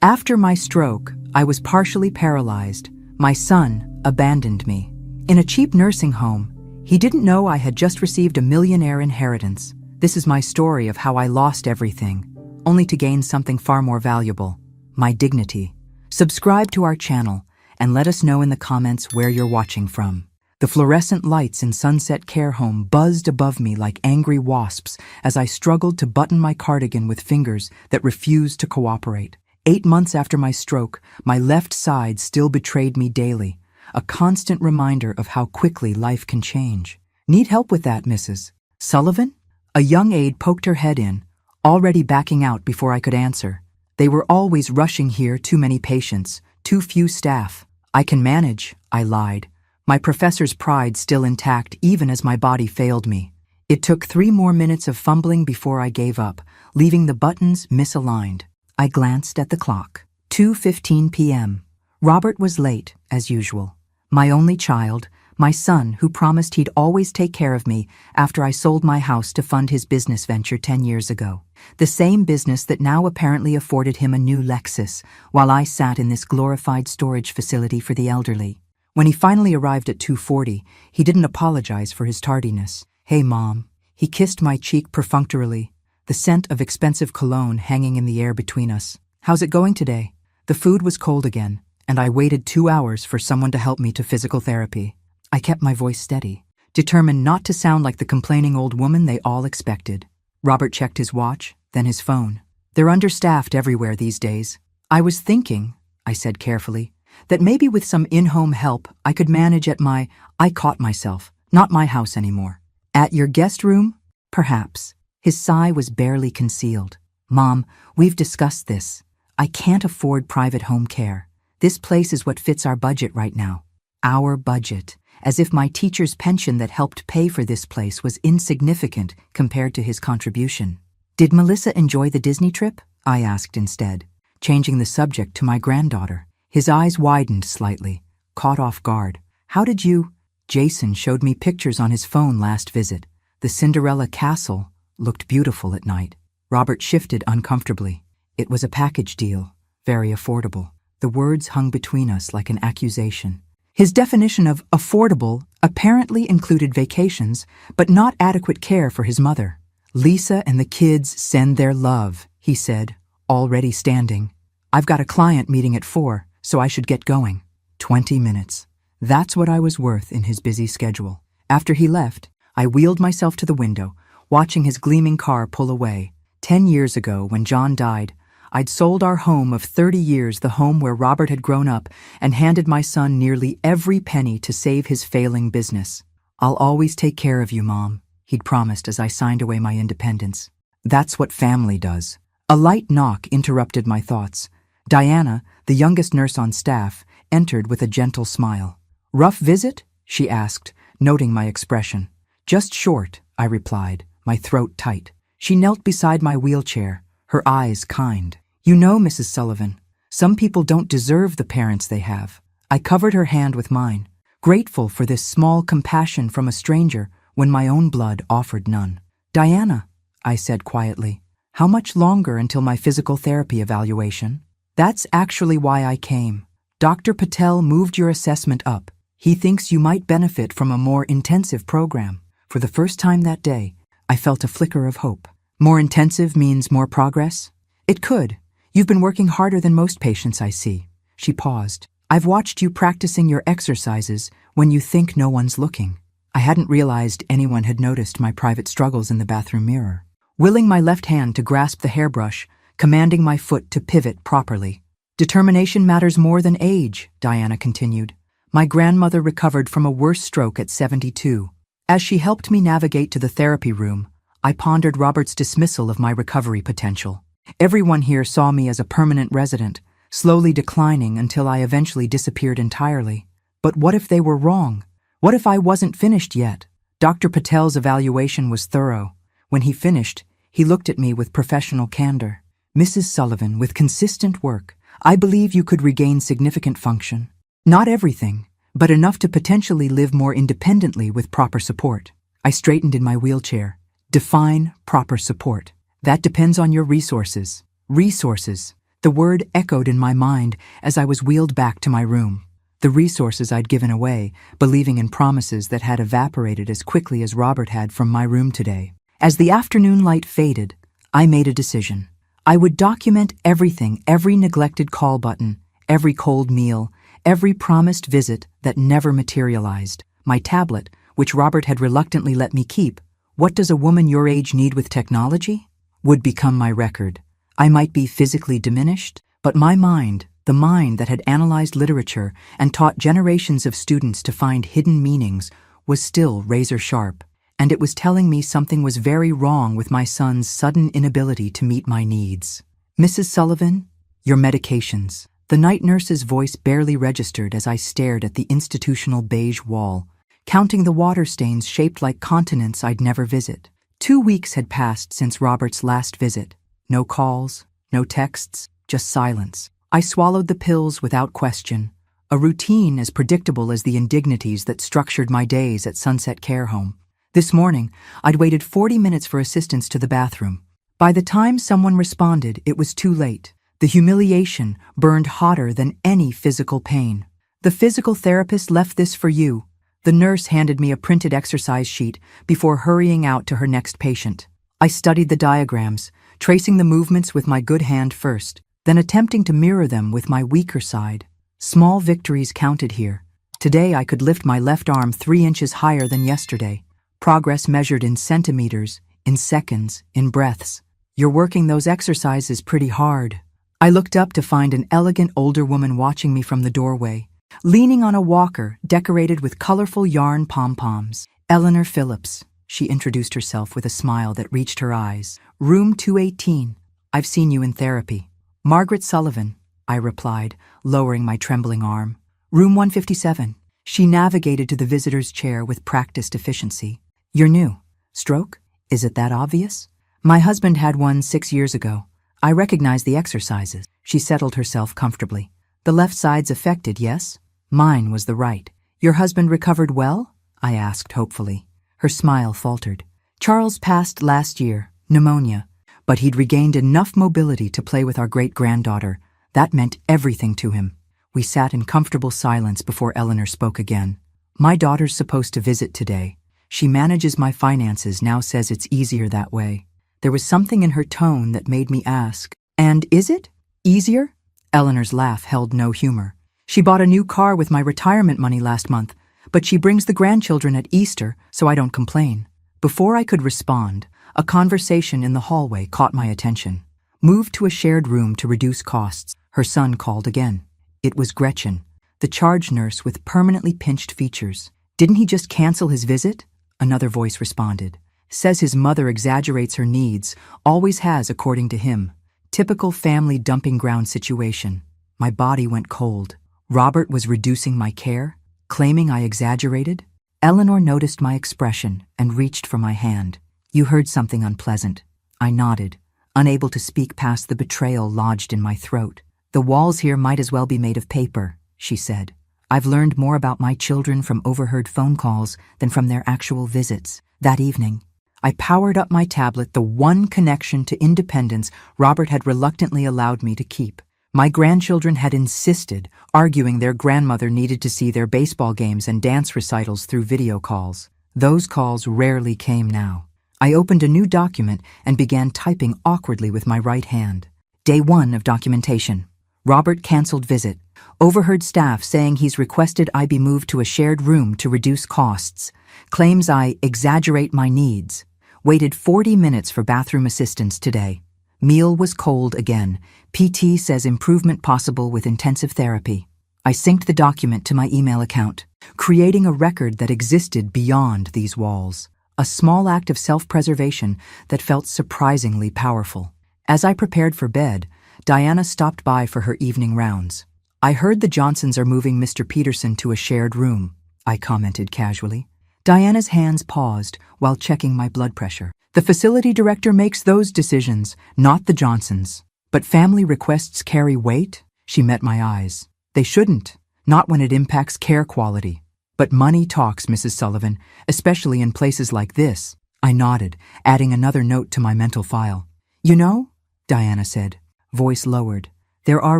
After my stroke, I was partially paralyzed. My son abandoned me. In a cheap nursing home, he didn't know I had just received a millionaire inheritance. This is my story of how I lost everything, only to gain something far more valuable, my dignity. Subscribe to our channel and let us know in the comments where you're watching from. The fluorescent lights in Sunset Care Home buzzed above me like angry wasps as I struggled to button my cardigan with fingers that refused to cooperate. 8 months after my stroke, my left side still betrayed me daily, a constant reminder of how quickly life can change. Need help with that, Mrs. Sullivan? A young aide poked her head in, already backing out before I could answer. They were always rushing here, too many patients, too few staff. I can manage, I lied, my professor's pride still intact even as my body failed me. It took 3 more minutes of fumbling before I gave up, leaving the buttons misaligned. I glanced at the clock. 2:15 p.m. Robert was late, as usual. My only child, my son who promised he'd always take care of me after I sold my house to fund his business venture 10 years ago. The same business that now apparently afforded him a new Lexus, while I sat in this glorified storage facility for the elderly. When he finally arrived at 2:40, he didn't apologize for his tardiness. "Hey, Mom." He kissed my cheek perfunctorily, the scent of expensive cologne hanging in the air between us. "How's it going today?" The food was cold again, and I waited 2 hours for someone to help me to physical therapy. I kept my voice steady, determined not to sound like the complaining old woman they all expected. Robert checked his watch, then his phone. "They're understaffed everywhere these days." "I was thinking," I said carefully, "that maybe with some in-home help I could manage at my—" I caught myself. "Not my house anymore." "At your guest room? Perhaps." His sigh was barely concealed. "Mom, we've discussed this. I can't afford private home care. This place is what fits our budget right now." Our budget. As if my teacher's pension that helped pay for this place was insignificant compared to his contribution. "Did Melissa enjoy the Disney trip?" I asked instead, changing the subject to my granddaughter. His eyes widened slightly, caught off guard. "How did you—" Jason showed me pictures on his phone last visit. The Cinderella castle looked beautiful at night. Robert shifted uncomfortably. "It was a package deal, very affordable." The words hung between us like an accusation. His definition of affordable apparently included vacations, but not adequate care for his mother. "Lisa and the kids send their love," he said, already standing. "I've got a client meeting at 4, so I should get going." 20 minutes. That's what I was worth in his busy schedule. After he left, I wheeled myself to the window, watching his gleaming car pull away. 10 years ago, when John died, I'd sold our home of 30 years, the home where Robert had grown up, and handed my son nearly every penny to save his failing business. "I'll always take care of you, Mom," he'd promised as I signed away my independence. That's what family does. A light knock interrupted my thoughts. Diana, the youngest nurse on staff, entered with a gentle smile. "Rough visit?" she asked, noting my expression. "Just short," I replied, my throat tight. She knelt beside my wheelchair, her eyes kind. "You know, Mrs. Sullivan, some people don't deserve the parents they have." I covered her hand with mine, grateful for this small compassion from a stranger when my own blood offered none. "Diana," I said quietly, "how much longer until my physical therapy evaluation?" "That's actually why I came. Dr. Patel moved your assessment up. He thinks you might benefit from a more intensive program." For the first time that day, I felt a flicker of hope. "More intensive means more progress?" "It could. You've been working harder than most patients I see." She paused. "I've watched you practicing your exercises when you think no one's looking." I hadn't realized anyone had noticed my private struggles in the bathroom mirror. Willing my left hand to grasp the hairbrush, commanding my foot to pivot properly. "Determination matters more than age," Diana continued. "My grandmother recovered from a worse stroke at 72. As she helped me navigate to the therapy room, I pondered Robert's dismissal of my recovery potential. Everyone here saw me as a permanent resident, slowly declining until I eventually disappeared entirely. But what if they were wrong? What if I wasn't finished yet? Dr. Patel's evaluation was thorough. When he finished, he looked at me with professional candor. "Mrs. Sullivan, with consistent work, I believe you could regain significant function. Not everything, but enough to potentially live more independently with proper support." I straightened in my wheelchair. "Define proper support." "That depends on your resources." "Resources? The word echoed in my mind as I was wheeled back to my room. The resources I'd given away, believing in promises that had evaporated as quickly as Robert had from my room today. As the afternoon light faded, I made a decision. I would document everything, every neglected call button, every cold meal, every promised visit that never materialized. My tablet, which Robert had reluctantly let me keep, "What does a woman your age need with technology?" would become my record. I might be physically diminished, but my mind, the mind that had analyzed literature and taught generations of students to find hidden meanings, was still razor sharp, and it was telling me something was very wrong with my son's sudden inability to meet my needs. "Mrs. Sullivan, your medications." The night nurse's voice barely registered as I stared at the institutional beige wall, counting the water stains shaped like continents I'd never visit. 2 weeks had passed since Robert's last visit. No calls, no texts, just silence. I swallowed the pills without question, a routine as predictable as the indignities that structured my days at Sunset Care Home. This morning, I'd waited 40 minutes for assistance to the bathroom. By the time someone responded, it was too late. The humiliation burned hotter than any physical pain. "The physical therapist left this for you." The nurse handed me a printed exercise sheet before hurrying out to her next patient. I studied the diagrams, tracing the movements with my good hand first, then attempting to mirror them with my weaker side. Small victories counted here. Today I could lift my left arm 3 inches higher than yesterday. Progress measured in centimeters, in seconds, in breaths. "You're working those exercises pretty hard." I looked up to find an elegant older woman watching me from the doorway, leaning on a walker decorated with colorful yarn pom-poms. "Eleanor Phillips," she introduced herself with a smile that reached her eyes. "Room 218. I've seen you in therapy." "Margaret Sullivan," I replied, lowering my trembling arm. "Room 157. She navigated to the visitor's chair with practiced efficiency. "You're new. Stroke? Is it that obvious?" "My husband had one 6 years ago. I recognize the exercises." She settled herself comfortably. "The left side's affected, yes?" Mine was the right. "Your husband recovered well?" I asked hopefully. Her smile faltered. "Charles passed last year, pneumonia, but he'd regained enough mobility to play with our great-granddaughter. That meant everything to him." We sat in comfortable silence before Eleanor spoke again. "My daughter's supposed to visit today. She manages my finances, now says it's easier that way." There was something in her tone that made me ask, "And is it? Easier?" Eleanor's laugh held no humor. "She bought a new car with my retirement money last month, but she brings the grandchildren at Easter, so I don't complain." Before I could respond, a conversation in the hallway caught my attention. "Moved to a shared room to reduce costs," her son called again. It was Gretchen, the charge nurse with permanently pinched features. "Didn't he just cancel his visit?" Another voice responded. "Says his mother exaggerates her needs, always has according to him. Typical family dumping ground situation." My body went cold. Robert was reducing my care, claiming I exaggerated? Eleanor noticed my expression and reached for my hand. "You heard something unpleasant." I nodded, unable to speak past the betrayal lodged in my throat. "The walls here might as well be made of paper," she said. "I've learned more about my children from overheard phone calls than from their actual visits." That evening, I powered up my tablet, the one connection to independence Robert had reluctantly allowed me to keep. My grandchildren had insisted, arguing their grandmother needed to see their baseball games and dance recitals through video calls. Those calls rarely came now. I opened a new document and began typing awkwardly with my right hand. Day 1 of documentation. Robert canceled visit. Overheard staff saying he's requested I be moved to a shared room to reduce costs. Claims I exaggerate my needs. Waited 40 minutes for bathroom assistance today. Meal was cold again. PT says improvement possible with intensive therapy. I synced the document to my email account, creating a record that existed beyond these walls. A small act of self-preservation that felt surprisingly powerful. As I prepared for bed, Diana stopped by for her evening rounds. "I heard the Johnsons are moving Mr. Peterson to a shared room," I commented casually. Diana's hands paused while checking my blood pressure. "The facility director makes those decisions, not the Johnsons. But family requests carry weight?" She met my eyes. "They shouldn't, not when it impacts care quality. But money talks, Mrs. Sullivan, especially in places like this." I nodded, adding another note to my mental file. "You know," Diana said, voice lowered, There are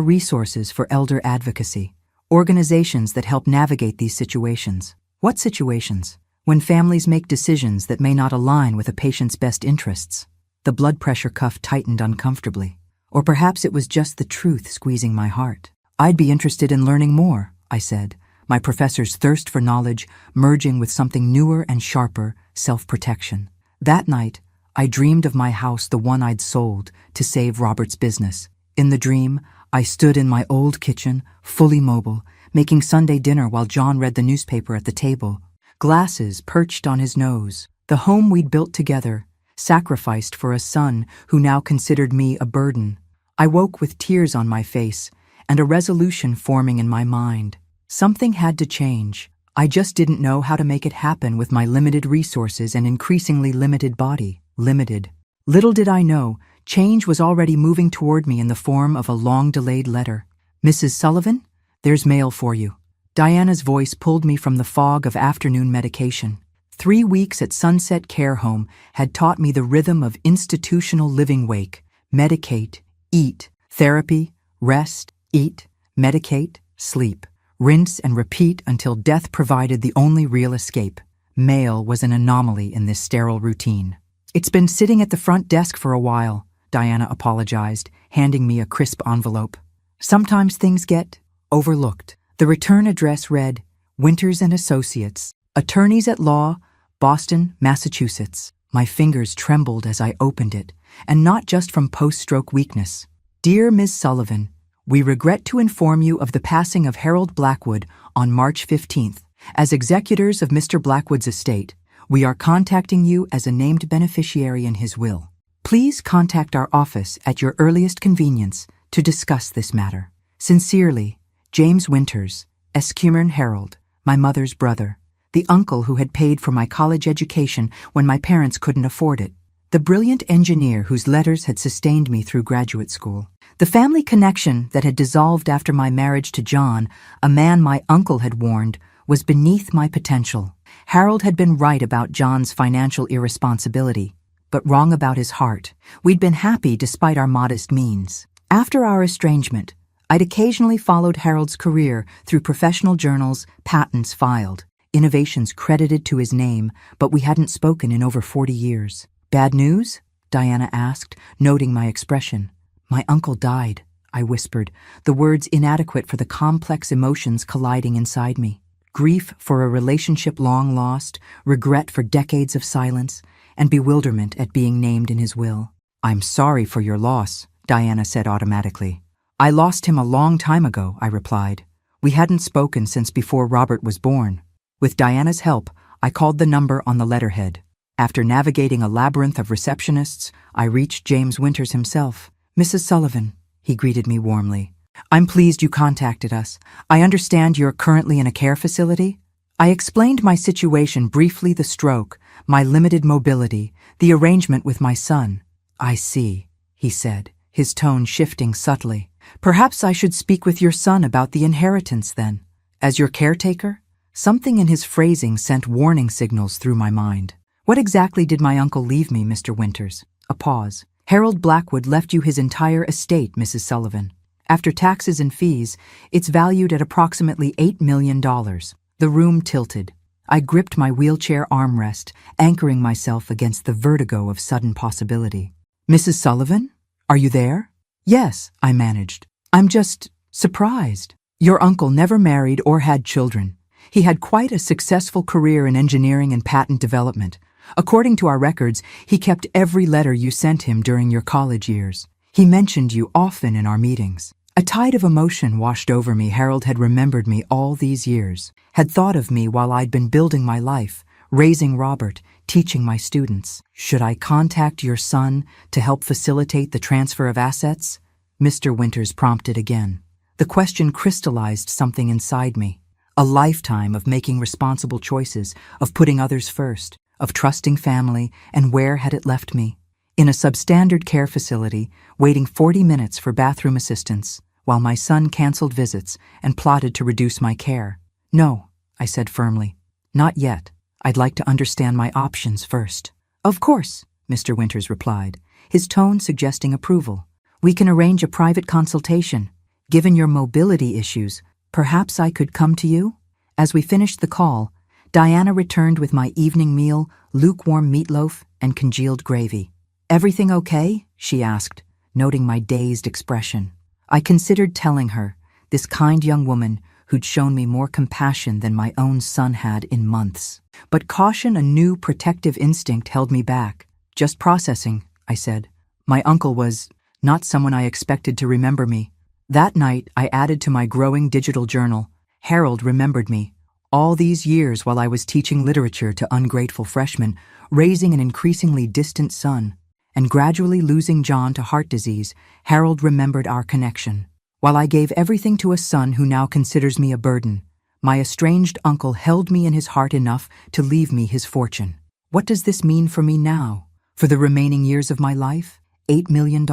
resources for elder advocacy, organizations that help navigate these situations. What situations? When families make decisions that may not align with a patient's best interests. The blood pressure cuff tightened uncomfortably. Or perhaps it was just the truth squeezing my heart. I'd be interested in learning more, I said, my professor's thirst for knowledge merging with something newer and sharper, self-protection. That night, I dreamed of my house, the one I'd sold, to save Robert's business. In the dream, I stood in my old kitchen, fully mobile, making Sunday dinner while John read the newspaper at the table. Glasses perched on his nose. The home we'd built together, sacrificed for a son who now considered me a burden. I woke with tears on my face and a resolution forming in my mind. Something had to change. I just didn't know how to make it happen with my limited resources and increasingly limited body. Limited. Little did I know, change was already moving toward me in the form of a long-delayed letter. Mrs. Sullivan, there's mail for you. Diana's voice pulled me from the fog of afternoon medication. 3 weeks at Sunset Care Home had taught me the rhythm of institutional living. Wake, medicate, eat, therapy, rest, eat, medicate, sleep, rinse and repeat until death provided the only real escape. Mail was an anomaly in this sterile routine. It's been sitting at the front desk for a while, Diana apologized, handing me a crisp envelope. Sometimes things get overlooked. The return address read, Winters and Associates, Attorneys at Law, Boston, Massachusetts. My fingers trembled as I opened it, and not just from post-stroke weakness. Dear Ms. Sullivan, we regret to inform you of the passing of Harold Blackwood on March 15th. As executors of Mr. Blackwood's estate, we are contacting you as a named beneficiary in his will. Please contact our office at your earliest convenience to discuss this matter. Sincerely, James Winters, Escumern Harold, my mother's brother, the uncle who had paid for my college education when my parents couldn't afford it, the brilliant engineer whose letters had sustained me through graduate school, the family connection that had dissolved after my marriage to John, a man my uncle had warned, was beneath my potential. Harold had been right about John's financial irresponsibility, but wrong about his heart. We'd been happy despite our modest means. After our estrangement, I'd occasionally followed Harold's career through professional journals, patents filed, innovations credited to his name, but we hadn't spoken in over 40 years. Bad news? Diana asked, noting my expression. My uncle died, I whispered, the words inadequate for the complex emotions colliding inside me. Grief for a relationship long lost, regret for decades of silence, and bewilderment at being named in his will. I'm sorry for your loss, Diana said automatically. I lost him a long time ago, I replied. We hadn't spoken since before Robert was born. With Diana's help, I called the number on the letterhead. After navigating a labyrinth of receptionists, I reached James Winters himself. Mrs. Sullivan, he greeted me warmly. I'm pleased you contacted us. I understand you're currently in a care facility? I explained my situation briefly, the stroke, my limited mobility, the arrangement with my son. I see, he said, his tone shifting subtly. Perhaps I should speak with your son about the inheritance then. As your caretaker? Something in his phrasing sent warning signals through my mind. What exactly did my uncle leave me, Mr. Winters? A pause. Harold Blackwood left you his entire estate, Mrs. Sullivan. After taxes and fees, it's valued at approximately $8 million. The room tilted. I gripped my wheelchair armrest, anchoring myself against the vertigo of sudden possibility. Mrs. Sullivan? Are you there? Yes, I managed. I'm just surprised. Your uncle never married or had children. He had quite a successful career in engineering and patent development. According to our records, he kept every letter you sent him during your college years. He mentioned you often in our meetings. A tide of emotion washed over me. Harold had remembered me all these years, had thought of me while I'd been building my life, raising Robert, teaching my students. Should I contact your son to help facilitate the transfer of assets? Mr. Winters prompted again. The question crystallized something inside me. A lifetime of making responsible choices, of putting others first, of trusting family, and where had it left me? In a substandard care facility, waiting 40 minutes for bathroom assistance, while my son canceled visits and plotted to reduce my care. No, I said firmly. Not yet. I'd like to understand my options first. Of course, Mr. Winters replied, his tone suggesting approval. We can arrange a private consultation. Given your mobility issues, perhaps I could come to you? As we finished the call, Diana returned with my evening meal, lukewarm meatloaf, and congealed gravy. "Everything okay?" she asked, noting my dazed expression. I considered telling her, this kind young woman who'd shown me more compassion than my own son had in months. But caution, a new protective instinct, held me back. "Just processing," I said. "My uncle was not someone I expected to remember me." That night, I added to my growing digital journal, "Harold remembered me. All these years while I was teaching literature to ungrateful freshmen, raising an increasingly distant son, and gradually losing John to heart disease, Harold remembered our connection. While I gave everything to a son who now considers me a burden, my estranged uncle held me in his heart enough to leave me his fortune. What does this mean for me now? For the remaining years of my life? $8 million.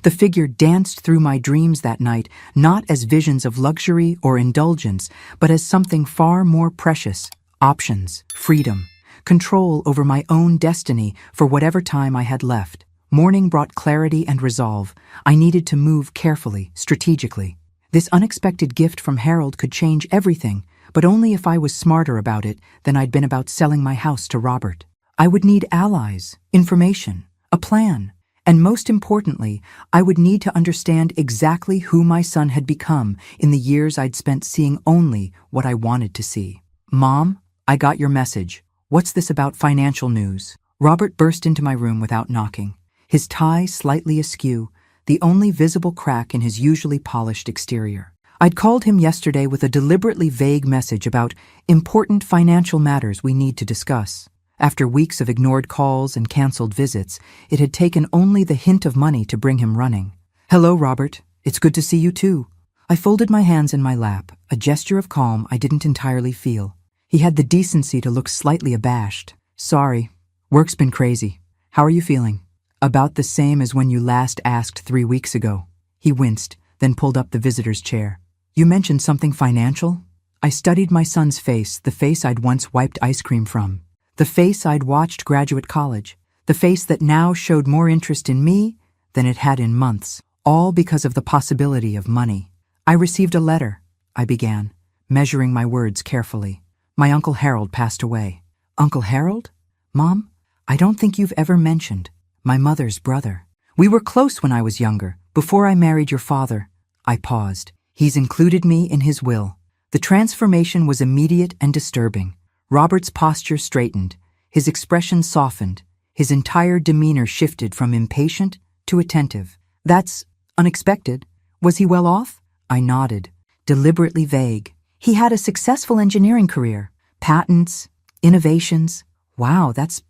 The figure danced through my dreams that night, not as visions of luxury or indulgence, but as something far more precious: options, freedom, control over my own destiny for whatever time I had left. Morning brought clarity and resolve. I needed to move carefully, strategically. This unexpected gift from Harold could change everything, but only if I was smarter about it than I'd been about selling my house to Robert. I would need allies, information, a plan. And most importantly, I would need to understand exactly who my son had become in the years I'd spent seeing only what I wanted to see. "Mom, I got your message. What's this about financial news?" Robert burst into my room without knocking, his tie slightly askew, the only visible crack in his usually polished exterior. I'd called him yesterday with a deliberately vague message about important financial matters we need to discuss. After weeks of ignored calls and canceled visits, it had taken only the hint of money to bring him running. "Hello, Robert. It's good to see you too." I folded my hands in my lap, a gesture of calm I didn't entirely feel. He had the decency to look slightly abashed. "Sorry. Work's been crazy. How are you feeling?" "About the same as when you last asked 3 weeks ago." He winced, then pulled up the visitor's chair. "You mentioned something financial?" I studied my son's face, the face I'd once wiped ice cream from. The face I'd watched graduate college, the face that now showed more interest in me than it had in months, all because of the possibility of money. "I received a letter," I began, measuring my words carefully. "My Uncle Harold passed away." "Uncle Harold? Mom, I don't think you've ever mentioned my mother's brother. We were close when I was younger, before I married your father." I paused. "He's included me in his will." The transformation was immediate and disturbing. Robert's posture straightened, his expression softened, his entire demeanor shifted from impatient to attentive. "That's unexpected. Was he well off?" I nodded, deliberately vague. "He had a successful engineering career. Patents, innovations. Wow, that's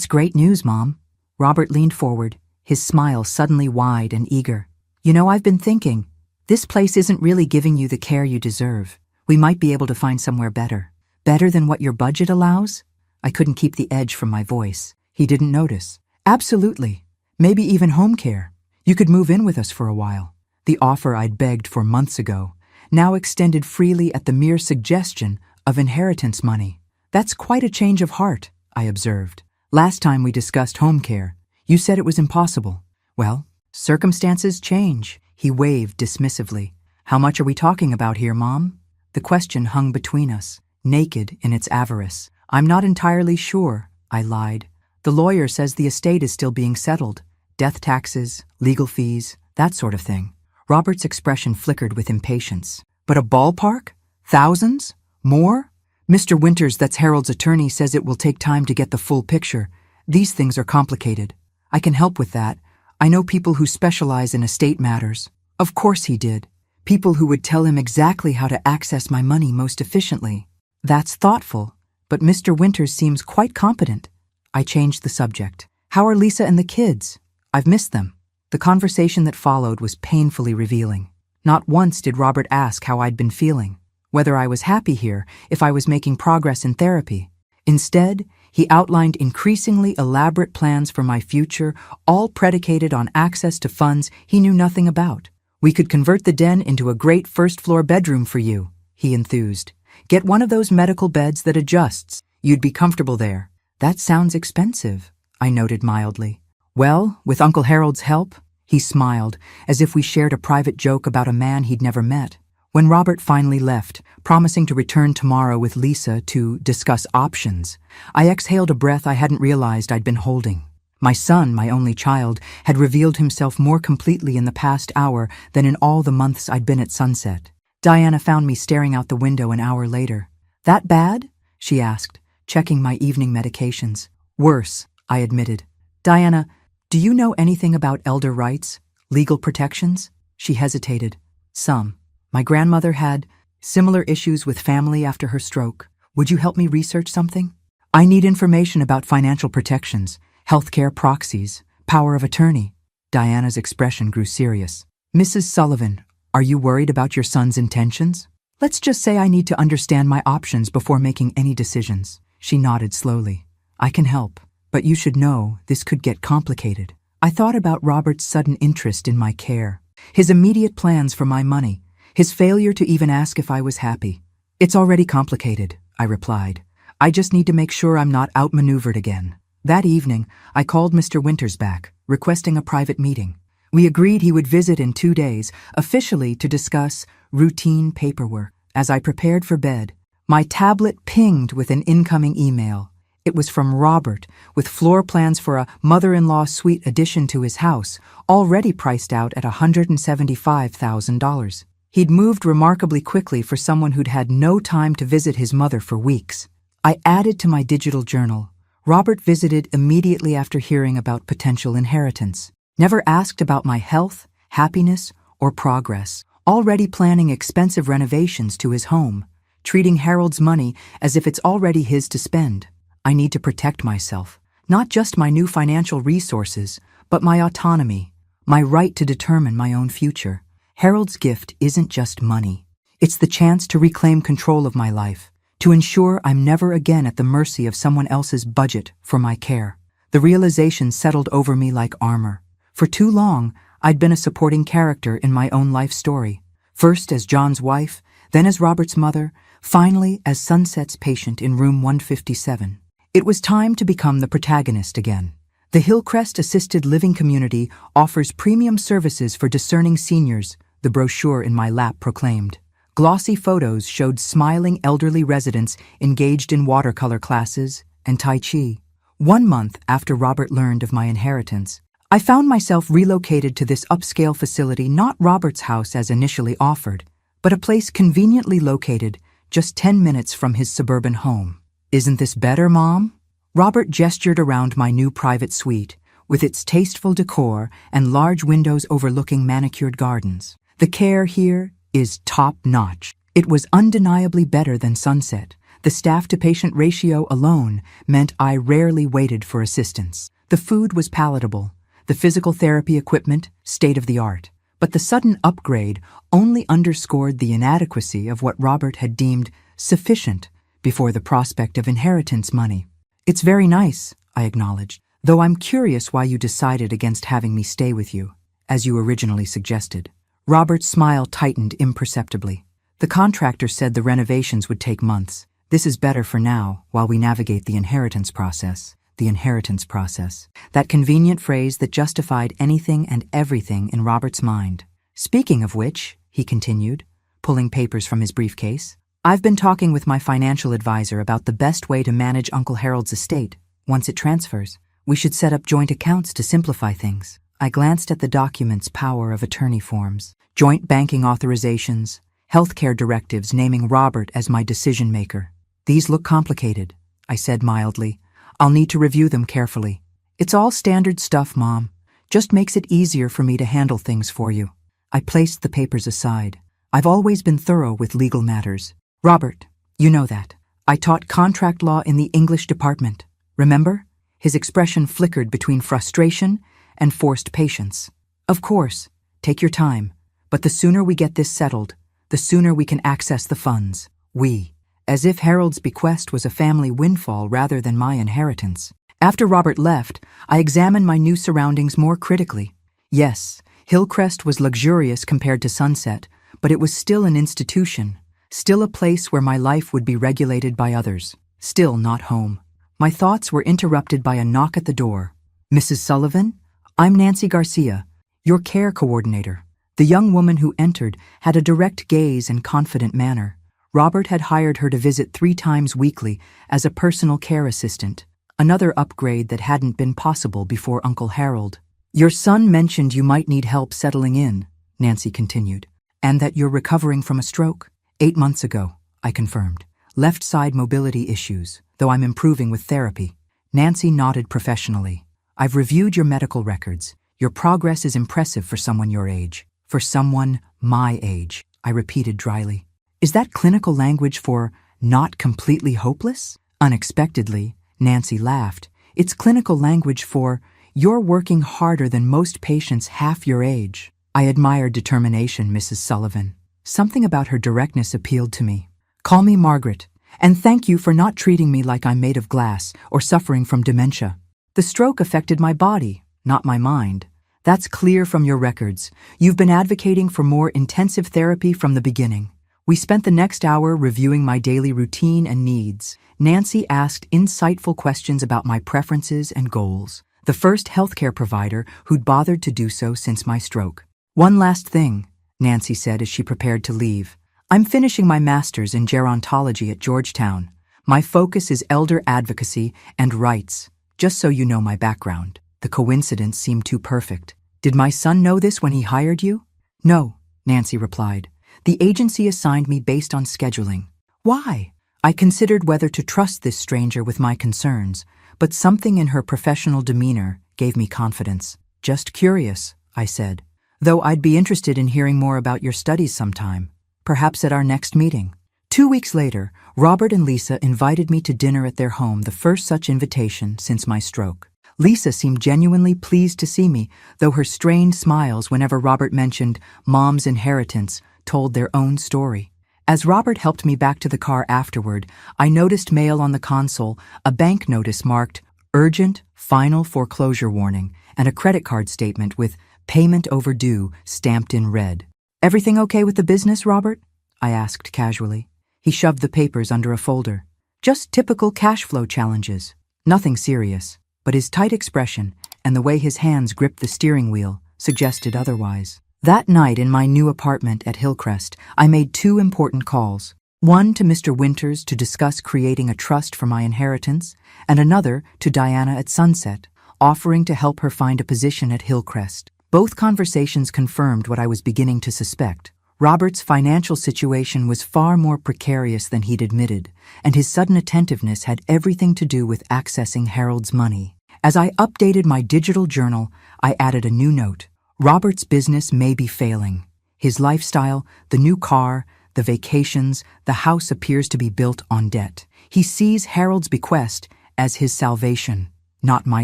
great news, Mom." Robert leaned forward, his smile suddenly wide and eager. "You know, I've been thinking, this place isn't really giving you the care you deserve. We might be able to find somewhere better." "Better than what your budget allows?" I couldn't keep the edge from my voice. He didn't notice. "Absolutely. Maybe even home care. You could move in with us for a while." The offer I'd begged for months ago now extended freely at the mere suggestion of inheritance money. "That's quite a change of heart," I observed. "Last time we discussed home care, you said it was impossible." "Well, circumstances change," he waved dismissively. "How much are we talking about here, Mom?" The question hung between us, naked in its avarice. "I'm not entirely sure," I lied. "The lawyer says the estate is still being settled. Death taxes, legal fees, that sort of thing." Robert's expression flickered with impatience. "But a ballpark? Thousands? More?" "Mr. Winters, that's Harold's attorney, says it will take time to get the full picture. These things are complicated. I can help with that. I know people who specialize in estate matters." Of course he did. People who would tell him exactly how to access my money most efficiently. "That's thoughtful, but Mr. Winters seems quite competent." I changed the subject. "How are Lisa and the kids? I've missed them." The conversation that followed was painfully revealing. Not once did Robert ask how I'd been feeling, whether I was happy here, if I was making progress in therapy. Instead, he outlined increasingly elaborate plans for my future, all predicated on access to funds he knew nothing about. "We could convert the den into a great first-floor bedroom for you," he enthused. "Get one of those medical beds that adjusts. You'd be comfortable there." "That sounds expensive," I noted mildly. "Well, with Uncle Harold's help, He smiled, as if we shared a private joke about a man he'd never met. When Robert finally left, promising to return tomorrow with Lisa to discuss options, I exhaled a breath I hadn't realized I'd been holding. My son, my only child, had revealed himself more completely in the past hour than in all the months I'd been at Sunset. Diana found me staring out the window an hour later. "That bad?" she asked, checking my evening medications. "Worse," I admitted. "Diana, do you know anything about elder rights, legal protections?" She hesitated. "Some. My grandmother had similar issues with family after her stroke. Would you help me research something? I need information about financial protections, healthcare proxies, power of attorney." Diana's expression grew serious. "Mrs. Sullivan, are you worried about your son's intentions? Let's just say I need to understand my options before making any decisions." She nodded slowly. "I can help, but you should know this could get complicated." I thought about Robert's sudden interest in my care, his immediate plans for my money, his failure to even ask if I was happy. "It's already complicated," I replied. "I just need to make sure I'm not outmaneuvered again." That evening, I called Mr. Winters back, requesting a private meeting. We agreed he would visit in 2 days, officially to discuss routine paperwork. As I prepared for bed, my tablet pinged with an incoming email. It was from Robert, with floor plans for a mother-in-law suite addition to his house, already priced out at $175,000. He'd moved remarkably quickly for someone who'd had no time to visit his mother for weeks. I added to my digital journal. Robert visited immediately after hearing about potential inheritance. Never asked about my health, happiness, or progress. Already planning expensive renovations to his home. Treating Harold's money as if it's already his to spend. I need to protect myself. Not just my new financial resources, but my autonomy. My right to determine my own future. Harold's gift isn't just money. It's the chance to reclaim control of my life, to ensure I'm never again at the mercy of someone else's budget for my care. The realization settled over me like armor. For too long, I'd been a supporting character in my own life story. First as John's wife, then as Robert's mother, finally as Sunset's patient in room 157. It was time to become the protagonist again. The Hillcrest Assisted Living Community offers premium services for discerning seniors, the brochure in my lap proclaimed. Glossy photos showed smiling elderly residents engaged in watercolor classes and Tai Chi. 1 month after Robert learned of my inheritance, I found myself relocated to this upscale facility, not Robert's house as initially offered, but a place conveniently located just 10 minutes from his suburban home. "Isn't this better, Mom?" Robert gestured around my new private suite, with its tasteful decor and large windows overlooking manicured gardens. "The care here is top-notch." It was undeniably better than Sunset. The staff-to-patient ratio alone meant I rarely waited for assistance. The food was palatable, the physical therapy equipment state-of-the-art. But the sudden upgrade only underscored the inadequacy of what Robert had deemed sufficient before the prospect of inheritance money. "It's very nice," I acknowledged, "though I'm curious why you decided against having me stay with you, as you originally suggested." Robert's smile tightened imperceptibly. "The contractor said the renovations would take months. This is better for now, while we navigate the inheritance process." The inheritance process. That convenient phrase that justified anything and everything in Robert's mind. "Speaking of which," he continued, pulling papers from his briefcase, "I've been talking with my financial advisor about the best way to manage Uncle Harold's estate once it transfers. We should set up joint accounts to simplify things." I glanced at the document's power of attorney forms, joint banking authorizations, healthcare directives naming Robert as my decision-maker. "These look complicated," I said mildly. "I'll need to review them carefully." "It's all standard stuff, Mom. Just makes it easier for me to handle things for you." I placed the papers aside. I've always been thorough with legal matters. "Robert, you know that. I taught contract law in the English department. Remember?" His expression flickered between frustration and forced patience. "Of course. Take your time. But the sooner we get this settled, the sooner we can access the funds. We. As if Harold's bequest was a family windfall rather than my inheritance. After Robert left, I examined my new surroundings more critically. Yes, Hillcrest was luxurious compared to Sunset, but it was still an institution, still a place where my life would be regulated by others, still not home. My thoughts were interrupted by a knock at the door. "Mrs. Sullivan? I'm Nancy Garcia. Your care coordinator. The young woman who entered had a direct gaze and confident manner. Robert had hired her to visit 3 times weekly as a personal care assistant, another upgrade that hadn't been possible before Uncle Harold. Your son mentioned you might need help settling in, Nancy continued, and that you're recovering from a stroke. 8 months ago, I confirmed. Left side mobility issues, though I'm improving with therapy. Nancy nodded professionally. I've reviewed your medical records. Your progress is impressive for someone your age. For someone my age, I repeated dryly. Is that clinical language for not completely hopeless? Unexpectedly, Nancy laughed. It's clinical language for you're working harder than most patients half your age. I admired determination, Mrs. Sullivan. Something about her directness appealed to me. Call me Margaret, and thank you for not treating me like I'm made of glass or suffering from dementia. The stroke affected my body, not my mind. That's clear from your records. You've been advocating for more intensive therapy from the beginning. We spent the next hour reviewing my daily routine and needs. Nancy asked insightful questions about my preferences and goals, the first healthcare provider who'd bothered to do so since my stroke. One last thing, Nancy said as she prepared to leave. I'm finishing my master's in gerontology at Georgetown. My focus is elder advocacy and rights, just so you know my background. The coincidence seemed too perfect. Did my son know this when he hired you? No, Nancy replied. The agency assigned me based on scheduling. Why? I considered whether to trust this stranger with my concerns, but something in her professional demeanor gave me confidence. Just curious, I said. Though I'd be interested in hearing more about your studies sometime, perhaps at our next meeting. 2 weeks later, Robert and Lisa invited me to dinner at their home, the first such invitation since my stroke. Lisa seemed genuinely pleased to see me, though her strained smiles whenever Robert mentioned Mom's inheritance told their own story. As Robert helped me back to the car afterward, I noticed mail on the console, a bank notice marked Urgent Final Foreclosure Warning, and a credit card statement with Payment Overdue stamped in red. Everything okay with the business, Robert? I asked casually. He shoved the papers under a folder. Just typical cash flow challenges. Nothing serious, but his tight expression and the way his hands gripped the steering wheel suggested otherwise. That night in my new apartment at Hillcrest, I made 2 important calls. One to Mr. Winters to discuss creating a trust for my inheritance, and another to Diana at Sunset, offering to help her find a position at Hillcrest. Both conversations confirmed what I was beginning to suspect. Robert's financial situation was far more precarious than he'd admitted, and his sudden attentiveness had everything to do with accessing Harold's money. As I updated my digital journal, I added a new note. Robert's business may be failing. His lifestyle, the new car, the vacations, the house appears to be built on debt. He sees Harold's bequest as his salvation, not my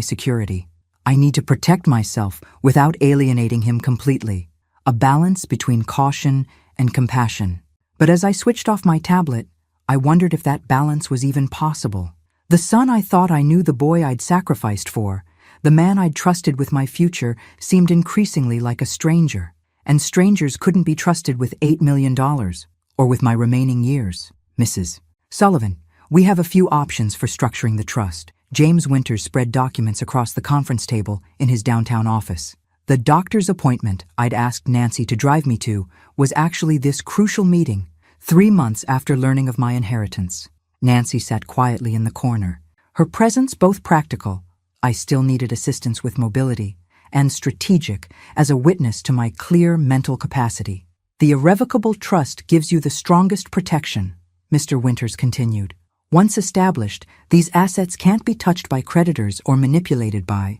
security. I need to protect myself without alienating him completely. A balance between caution and compassion. But as I switched off my tablet, I wondered if that balance was even possible. The son I thought I knew, the boy I'd sacrificed for, the man I'd trusted with my future, seemed increasingly like a stranger, and strangers couldn't be trusted with $8 million, or with my remaining years. Mrs. Sullivan, we have a few options for structuring the trust. James Winters spread documents across the conference table in his downtown office. The doctor's appointment I'd asked Nancy to drive me to was actually this crucial meeting, 3 months after learning of my inheritance. Nancy sat quietly in the corner, her presence both practical, I still needed assistance with mobility, and strategic as a witness to my clear mental capacity. The irrevocable trust gives you the strongest protection, Mr. Winters continued. Once established, these assets can't be touched by creditors or manipulated by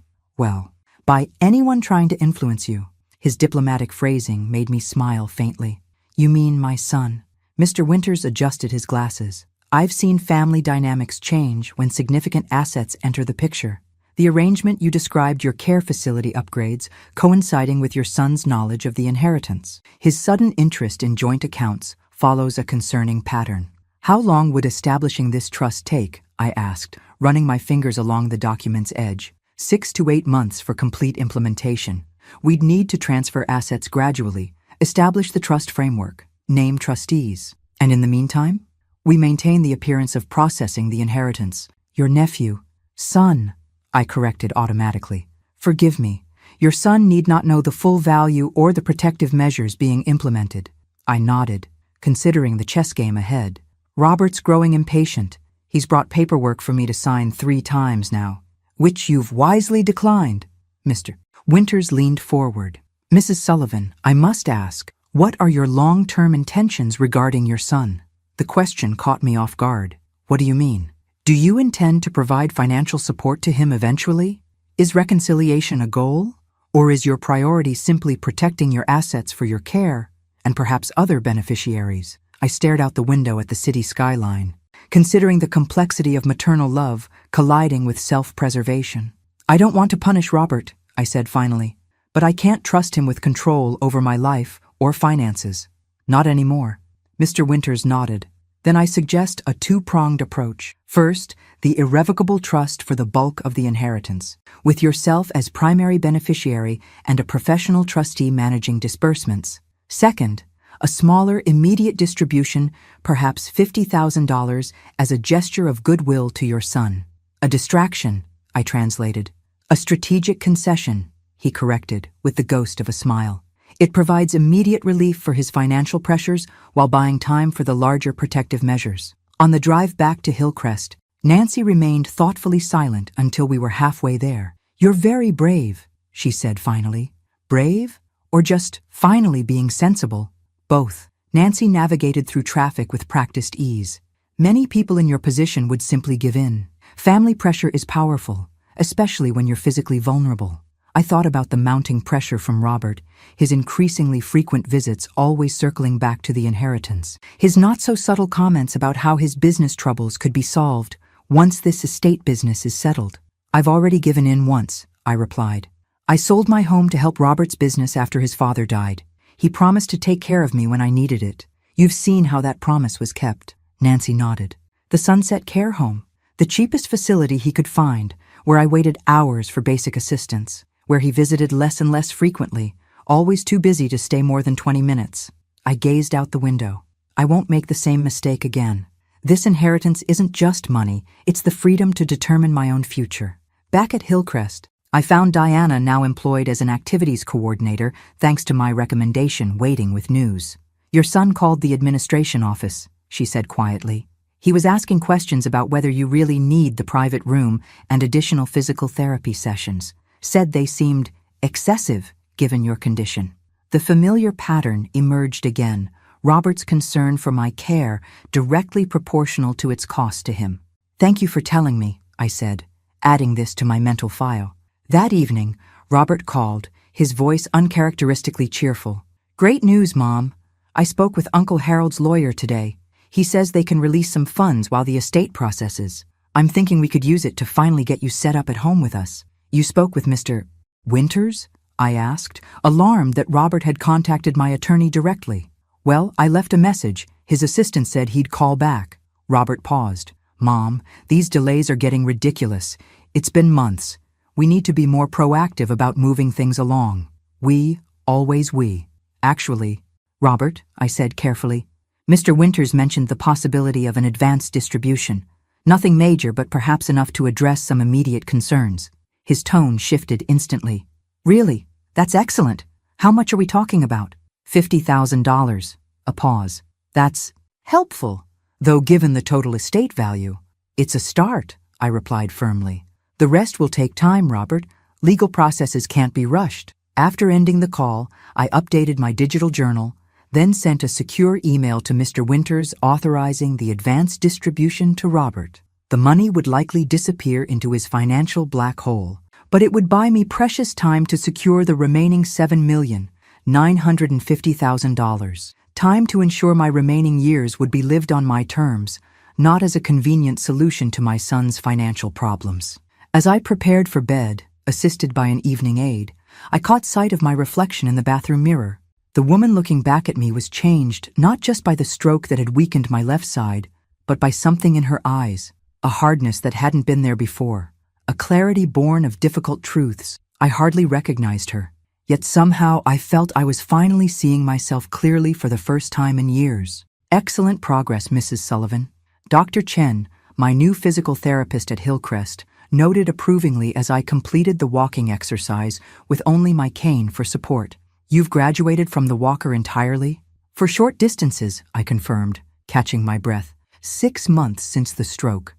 anyone trying to influence you. His diplomatic phrasing made me smile faintly. You mean my son? Mr. Winters adjusted his glasses. I've seen family dynamics change when significant assets enter the picture. The arrangement you described, your care facility upgrades, coinciding with your son's knowledge of the inheritance. His sudden interest in joint accounts follows a concerning pattern. How long would establishing this trust take? I asked, running my fingers along the document's edge. 6 to 8 months for complete implementation. We'd need to transfer assets gradually, establish the trust framework, name trustees. And in the meantime, we maintain the appearance of processing the inheritance. Your nephew, son, I corrected automatically. Forgive me. Your son need not know the full value or the protective measures being implemented. I nodded, considering the chess game ahead. Robert's growing impatient. He's brought paperwork for me to sign 3 times now, which you've wisely declined. Mr. Winters leaned forward. Mrs. Sullivan, I must ask, what are your long-term intentions regarding your son? The question caught me off guard. What do you mean? Do you intend to provide financial support to him eventually? Is reconciliation a goal? Or is your priority simply protecting your assets for your care and perhaps other beneficiaries? I stared out the window at the city skyline, considering the complexity of maternal love colliding with self-preservation. I don't want to punish Robert, I said finally, but I can't trust him with control over my life or finances. Not anymore. Mr. Winters nodded. Then I suggest a 2-pronged approach. First, the irrevocable trust for the bulk of the inheritance, with yourself as primary beneficiary and a professional trustee managing disbursements. Second, a smaller immediate distribution, perhaps $50,000, as a gesture of goodwill to your son. A distraction, I translated. A strategic concession, he corrected, with the ghost of a smile. It provides immediate relief for his financial pressures while buying time for the larger protective measures. On the drive back to Hillcrest, Nancy remained thoughtfully silent until we were halfway there. You're very brave, she said finally. Brave? Or just finally being sensible? Both. Nancy navigated through traffic with practiced ease. Many people in your position would simply give in. Family pressure is powerful, especially when you're physically vulnerable. I thought about the mounting pressure from Robert, his increasingly frequent visits always circling back to the inheritance, his not-so-subtle comments about how his business troubles could be solved once this estate business is settled. I've already given in once, I replied. I sold my home to help Robert's business after his father died. He promised to take care of me when I needed it. You've seen how that promise was kept. Nancy nodded. The Sunset Care Home, the cheapest facility he could find, where I waited hours for basic assistance, where he visited less and less frequently, always too busy to stay more than 20 minutes. I gazed out the window. I won't make the same mistake again. This inheritance isn't just money, it's the freedom to determine my own future. Back at Hillcrest, I found Diana now employed as an activities coordinator thanks to my recommendation, waiting with news. Your son called the administration office, she said quietly. He was asking questions about whether you really need the private room and additional physical therapy sessions. Said they seemed excessive given your condition. The familiar pattern emerged again, Robert's concern for my care directly proportional to its cost to him. Thank you for telling me, I said, adding this to my mental file. That evening, Robert called, his voice uncharacteristically cheerful. Great news, Mom. I spoke with Uncle Harold's lawyer today. He says they can release some funds while the estate processes. I'm thinking we could use it to finally get you set up at home with us. You spoke with Mr. Winters? I asked, alarmed that Robert had contacted my attorney directly. Well, I left a message. His assistant said he'd call back. Robert paused. Mom, these delays are getting ridiculous. It's been months. We need to be more proactive about moving things along. We, always we. Actually, Robert, I said carefully, Mr. Winters mentioned the possibility of an advanced distribution. Nothing major, but perhaps enough to address some immediate concerns. His tone shifted instantly. Really? That's excellent. How much are we talking about? $50,000. A pause. That's helpful, though given the total estate value. It's a start, I replied firmly. The rest will take time, Robert. Legal processes can't be rushed. After ending the call, I updated my digital journal, then sent a secure email to Mr. Winters authorizing the advance distribution to Robert. The money would likely disappear into his financial black hole, but it would buy me precious time to secure the remaining $7,950,000. Time to ensure my remaining years would be lived on my terms, not as a convenient solution to my son's financial problems. As I prepared for bed, assisted by an evening aide, I caught sight of my reflection in the bathroom mirror. The woman looking back at me was changed not just by the stroke that had weakened my left side, but by something in her eyes, a hardness that hadn't been there before, a clarity born of difficult truths. I hardly recognized her, yet somehow I felt I was finally seeing myself clearly for the first time in years. Excellent progress, Mrs. Sullivan. Dr. Chen, my new physical therapist at Hillcrest, noted approvingly as I completed the walking exercise with only my cane for support. "You've graduated from the walker entirely?" "For short distances," I confirmed, catching my breath. 6 months since the stroke,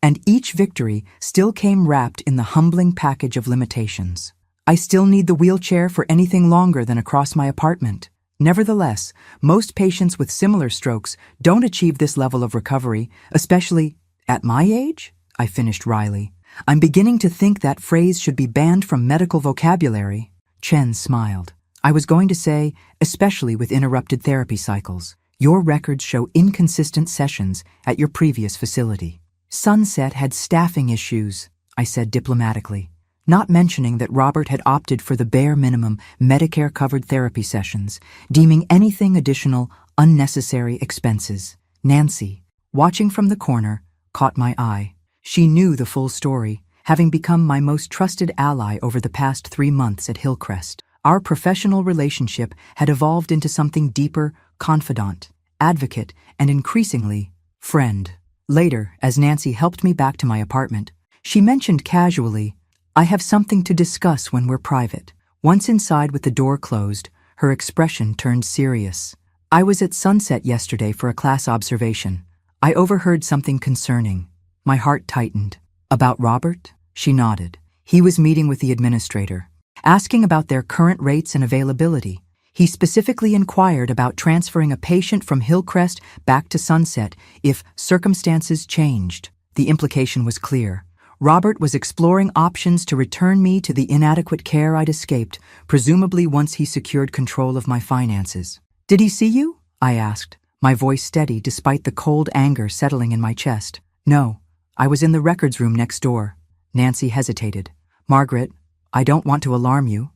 and each victory still came wrapped in the humbling package of limitations. I still need the wheelchair for anything longer than across my apartment. Nevertheless, most patients with similar strokes don't achieve this level of recovery, especially at my age, I finished wryly. I'm beginning to think that phrase should be banned from medical vocabulary. Chen smiled. I was going to say, especially with interrupted therapy cycles. Your records show inconsistent sessions at your previous facility. Sunset had staffing issues, I said diplomatically, not mentioning that Robert had opted for the bare minimum Medicare-covered therapy sessions, deeming anything additional unnecessary expenses. Nancy, watching from the corner, caught my eye. She knew the full story, having become my most trusted ally over the past 3 months at Hillcrest. Our professional relationship had evolved into something deeper, confidant, advocate, and increasingly, friend. Later, as Nancy helped me back to my apartment, she mentioned casually, "I have something to discuss when we're private." Once inside with the door closed, her expression turned serious. "I was at Sunset yesterday for a class observation. I overheard something concerning." My heart tightened. "About Robert?" She nodded. "He was meeting with the administrator, asking about their current rates and availability. He specifically inquired about transferring a patient from Hillcrest back to Sunset if circumstances changed." The implication was clear. Robert was exploring options to return me to the inadequate care I'd escaped, presumably once he secured control of my finances. "Did he see you?" I asked, my voice steady despite the cold anger settling in my chest. "No, I was in the records room next door." Nancy hesitated. "Margaret, I don't want to alarm you,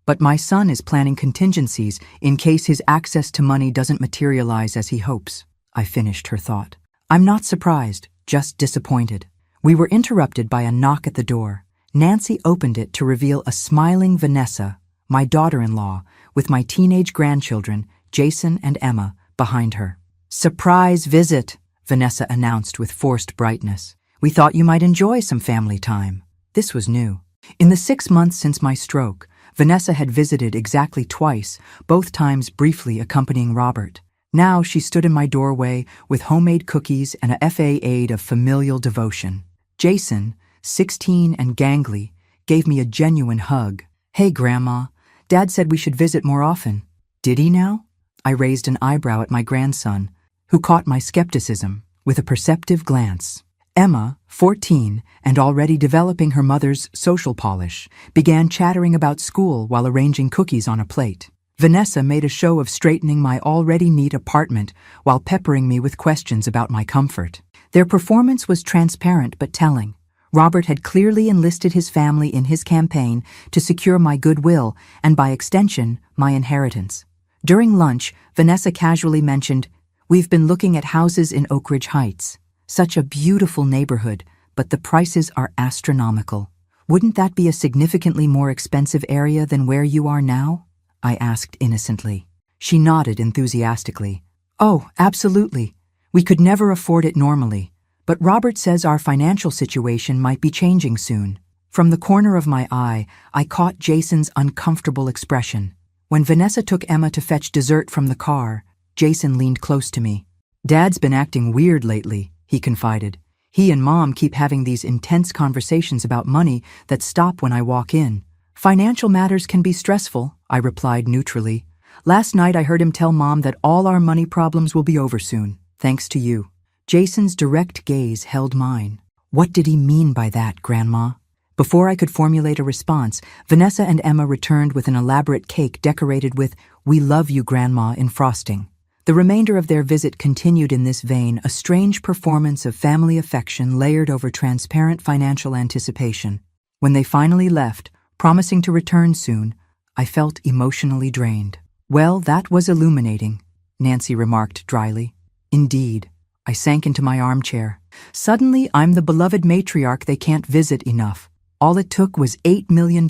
but my son is planning contingencies in case his access to money doesn't materialize as he hopes." I finished her thought. "I'm not surprised, just disappointed." We were interrupted by a knock at the door. Nancy opened it to reveal a smiling Vanessa, my daughter-in-law, with my teenage grandchildren, Jason and Emma, behind her. "Surprise visit," Vanessa announced with forced brightness. "We thought you might enjoy some family time." This was new. In the 6 months since my stroke, Vanessa had visited exactly twice, both times briefly accompanying Robert. Now she stood in my doorway with homemade cookies and a FA aid of familial devotion. Jason, 16 and gangly, gave me a genuine hug. "Hey, Grandma, Dad said we should visit more often." "Did he now?" I raised an eyebrow at my grandson, who caught my skepticism with a perceptive glance. Emma, 14, and already developing her mother's social polish, began chattering about school while arranging cookies on a plate. Vanessa made a show of straightening my already neat apartment while peppering me with questions about my comfort. Their performance was transparent but telling. Robert had clearly enlisted his family in his campaign to secure my goodwill and, by extension, my inheritance. During lunch, Vanessa casually mentioned, "We've been looking at houses in Oak Ridge Heights. Such a beautiful neighborhood, but the prices are astronomical. Wouldn't that be a significantly more expensive area than where you are now?" I asked innocently. She nodded enthusiastically. "Oh, absolutely. We could never afford it normally, but Robert says our financial situation might be changing soon." From the corner of my eye, I caught Jason's uncomfortable expression. When Vanessa took Emma to fetch dessert from the car, Jason leaned close to me. "Dad's been acting weird lately," he confided. "He and Mom keep having these intense conversations about money that stop when I walk in." "Financial matters can be stressful," I replied neutrally. "Last night I heard him tell Mom that all our money problems will be over soon, thanks to you." Jason's direct gaze held mine. "What did he mean by that, Grandma?" Before I could formulate a response, Vanessa and Emma returned with an elaborate cake decorated with "We love you, Grandma" in frosting. The remainder of their visit continued in this vein, a strange performance of family affection layered over transparent financial anticipation. When they finally left, promising to return soon, I felt emotionally drained. "Well, that was illuminating," Nancy remarked dryly. "Indeed." I sank into my armchair. Suddenly, I'm the beloved matriarch they can't visit enough. All it took was $8 million.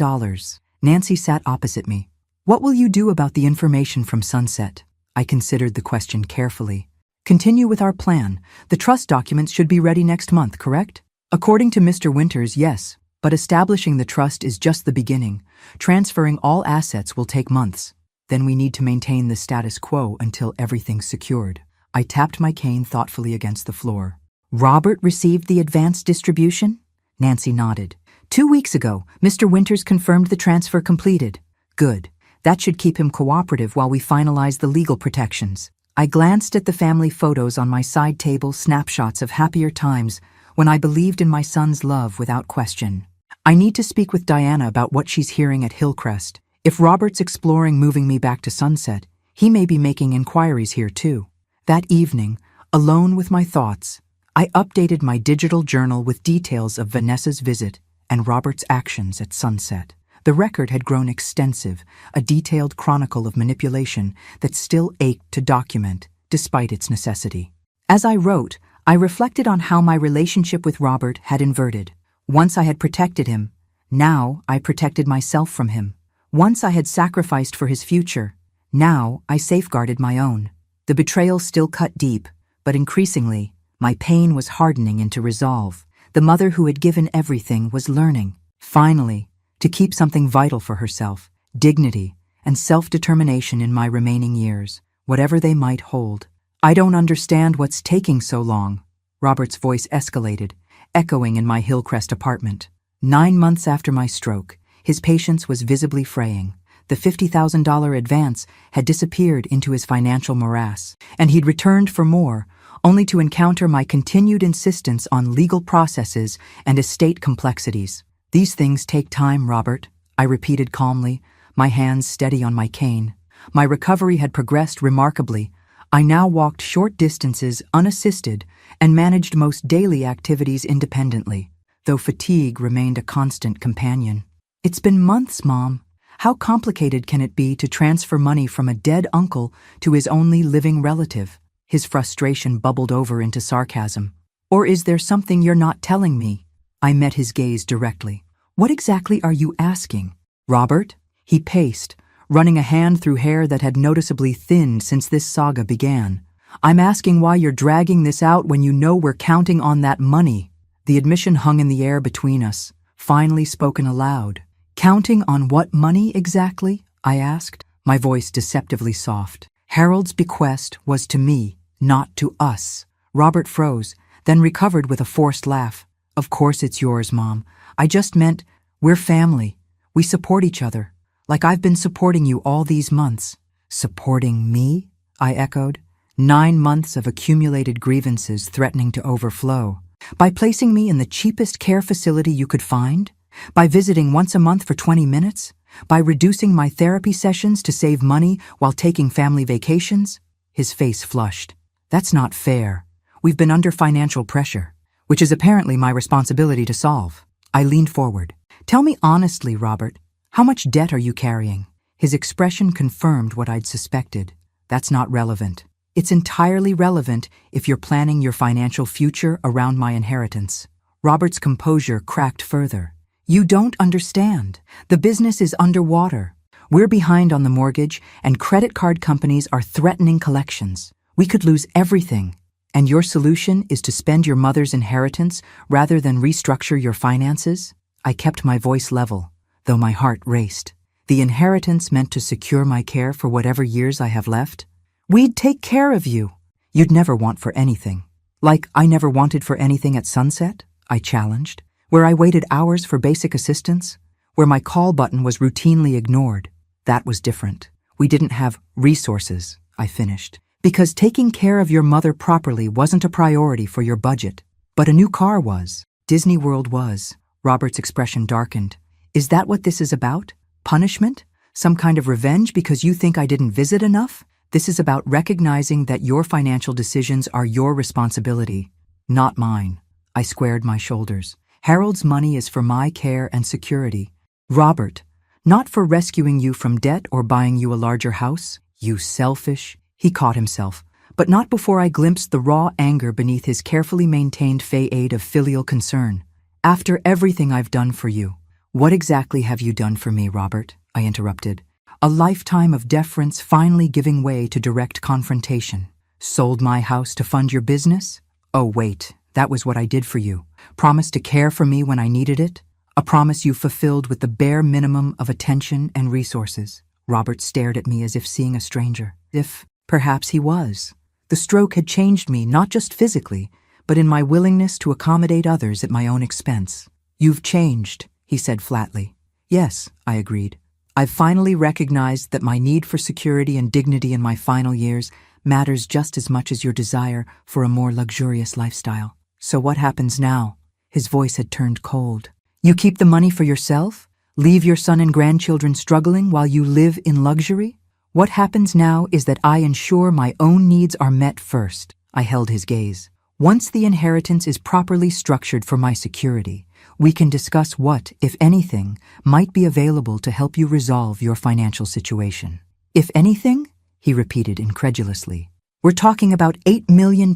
Nancy sat opposite me. "What will you do about the information from Sunset?" I considered the question carefully. "Continue with our plan. The trust documents should be ready next month, correct?" According to Mr. Winters, yes, but establishing the trust is just the beginning. Transferring all assets will take months. Then we need to maintain the status quo until everything's secured. I tapped my cane thoughtfully against the floor. Robert received the advance distribution? Nancy nodded. 2 weeks ago, Mr. Winters confirmed the transfer completed. Good. That should keep him cooperative while we finalize the legal protections. I glanced at the family photos on my side table, snapshots of happier times when I believed in my son's love without question. I need to speak with Diana about what she's hearing at Hillcrest. If Robert's exploring moving me back to Sunset, he may be making inquiries here too. That evening, alone with my thoughts, I updated my digital journal with details of Vanessa's visit and Robert's actions at Sunset. The record had grown extensive, a detailed chronicle of manipulation that still ached to document, despite its necessity. As I wrote, I reflected on how my relationship with Robert had inverted. Once I had protected him, now I protected myself from him. Once I had sacrificed for his future, now I safeguarded my own. The betrayal still cut deep, but increasingly, my pain was hardening into resolve. The mother who had given everything was learning, finally, to keep something vital for herself, dignity and self-determination in my remaining years, whatever they might hold. I don't understand what's taking so long, Robert's voice escalated, echoing in my Hillcrest apartment. 9 months after my stroke, his patience was visibly fraying. The $50,000 advance had disappeared into his financial morass, and he'd returned for more, only to encounter my continued insistence on legal processes and estate complexities. These things take time, Robert, I repeated calmly, my hands steady on my cane. My recovery had progressed remarkably. I now walked short distances unassisted and managed most daily activities independently, though fatigue remained a constant companion. It's been months, Mom. How complicated can it be to transfer money from a dead uncle to his only living relative? His frustration bubbled over into sarcasm. Or is there something you're not telling me? I met his gaze directly. What exactly are you asking? Robert? He paced, running a hand through hair that had noticeably thinned since this saga began. I'm asking why you're dragging this out when you know we're counting on that money. The admission hung in the air between us, finally spoken aloud. Counting on what money exactly? I asked, my voice deceptively soft. Harold's bequest was to me, not to us. Robert froze, then recovered with a forced laugh. Of course it's yours, Mom. I just meant, we're family. We support each other, like I've been supporting you all these months. Supporting me? I echoed. 9 months of accumulated grievances threatening to overflow. By placing me in the cheapest care facility you could find? By visiting once a month for 20 minutes? By reducing my therapy sessions to save money while taking family vacations? His face flushed. That's not fair. We've been under financial pressure, which is apparently my responsibility to solve. I leaned forward. Tell me honestly, Robert, how much debt are you carrying? His expression confirmed what I'd suspected. That's not relevant. It's entirely relevant if you're planning your financial future around my inheritance. Robert's composure cracked further. You don't understand. The business is underwater. We're behind on the mortgage, and credit card companies are threatening collections. We could lose everything. And your solution is to spend your mother's inheritance rather than restructure your finances? I kept my voice level, though my heart raced. The inheritance meant to secure my care for whatever years I have left? We'd take care of you. You'd never want for anything. Like I never wanted for anything at Sunset? I challenged. Where I waited hours for basic assistance? Where my call button was routinely ignored? That was different. We didn't have resources, I finished. Because taking care of your mother properly wasn't a priority for your budget. But a new car was. Disney World was. Robert's expression darkened. Is that what this is about? Punishment? Some kind of revenge because you think I didn't visit enough? This is about recognizing that your financial decisions are your responsibility, not mine. I squared my shoulders. Harold's money is for my care and security. Robert, not for rescuing you from debt or buying you a larger house. You selfish. He caught himself, but not before I glimpsed the raw anger beneath his carefully maintained facade of filial concern. After everything I've done for you, what exactly have you done for me, Robert? I interrupted. A lifetime of deference finally giving way to direct confrontation. Sold my house to fund your business? Oh, wait, that was what I did for you. Promise to care for me when I needed it? A promise you fulfilled with the bare minimum of attention and resources. Robert stared at me as if seeing a stranger. If, perhaps he was. The stroke had changed me not just physically, but in my willingness to accommodate others at my own expense. You've changed, he said flatly. Yes, I agreed. I've finally recognized that my need for security and dignity in my final years matters just as much as your desire for a more luxurious lifestyle. So what happens now? His voice had turned cold. You keep the money for yourself? Leave your son and grandchildren struggling while you live in luxury? What happens now is that I ensure my own needs are met first. I held his gaze. Once the inheritance is properly structured for my security, we can discuss what, if anything, might be available to help you resolve your financial situation. If anything? He repeated incredulously. We're talking about $8 million.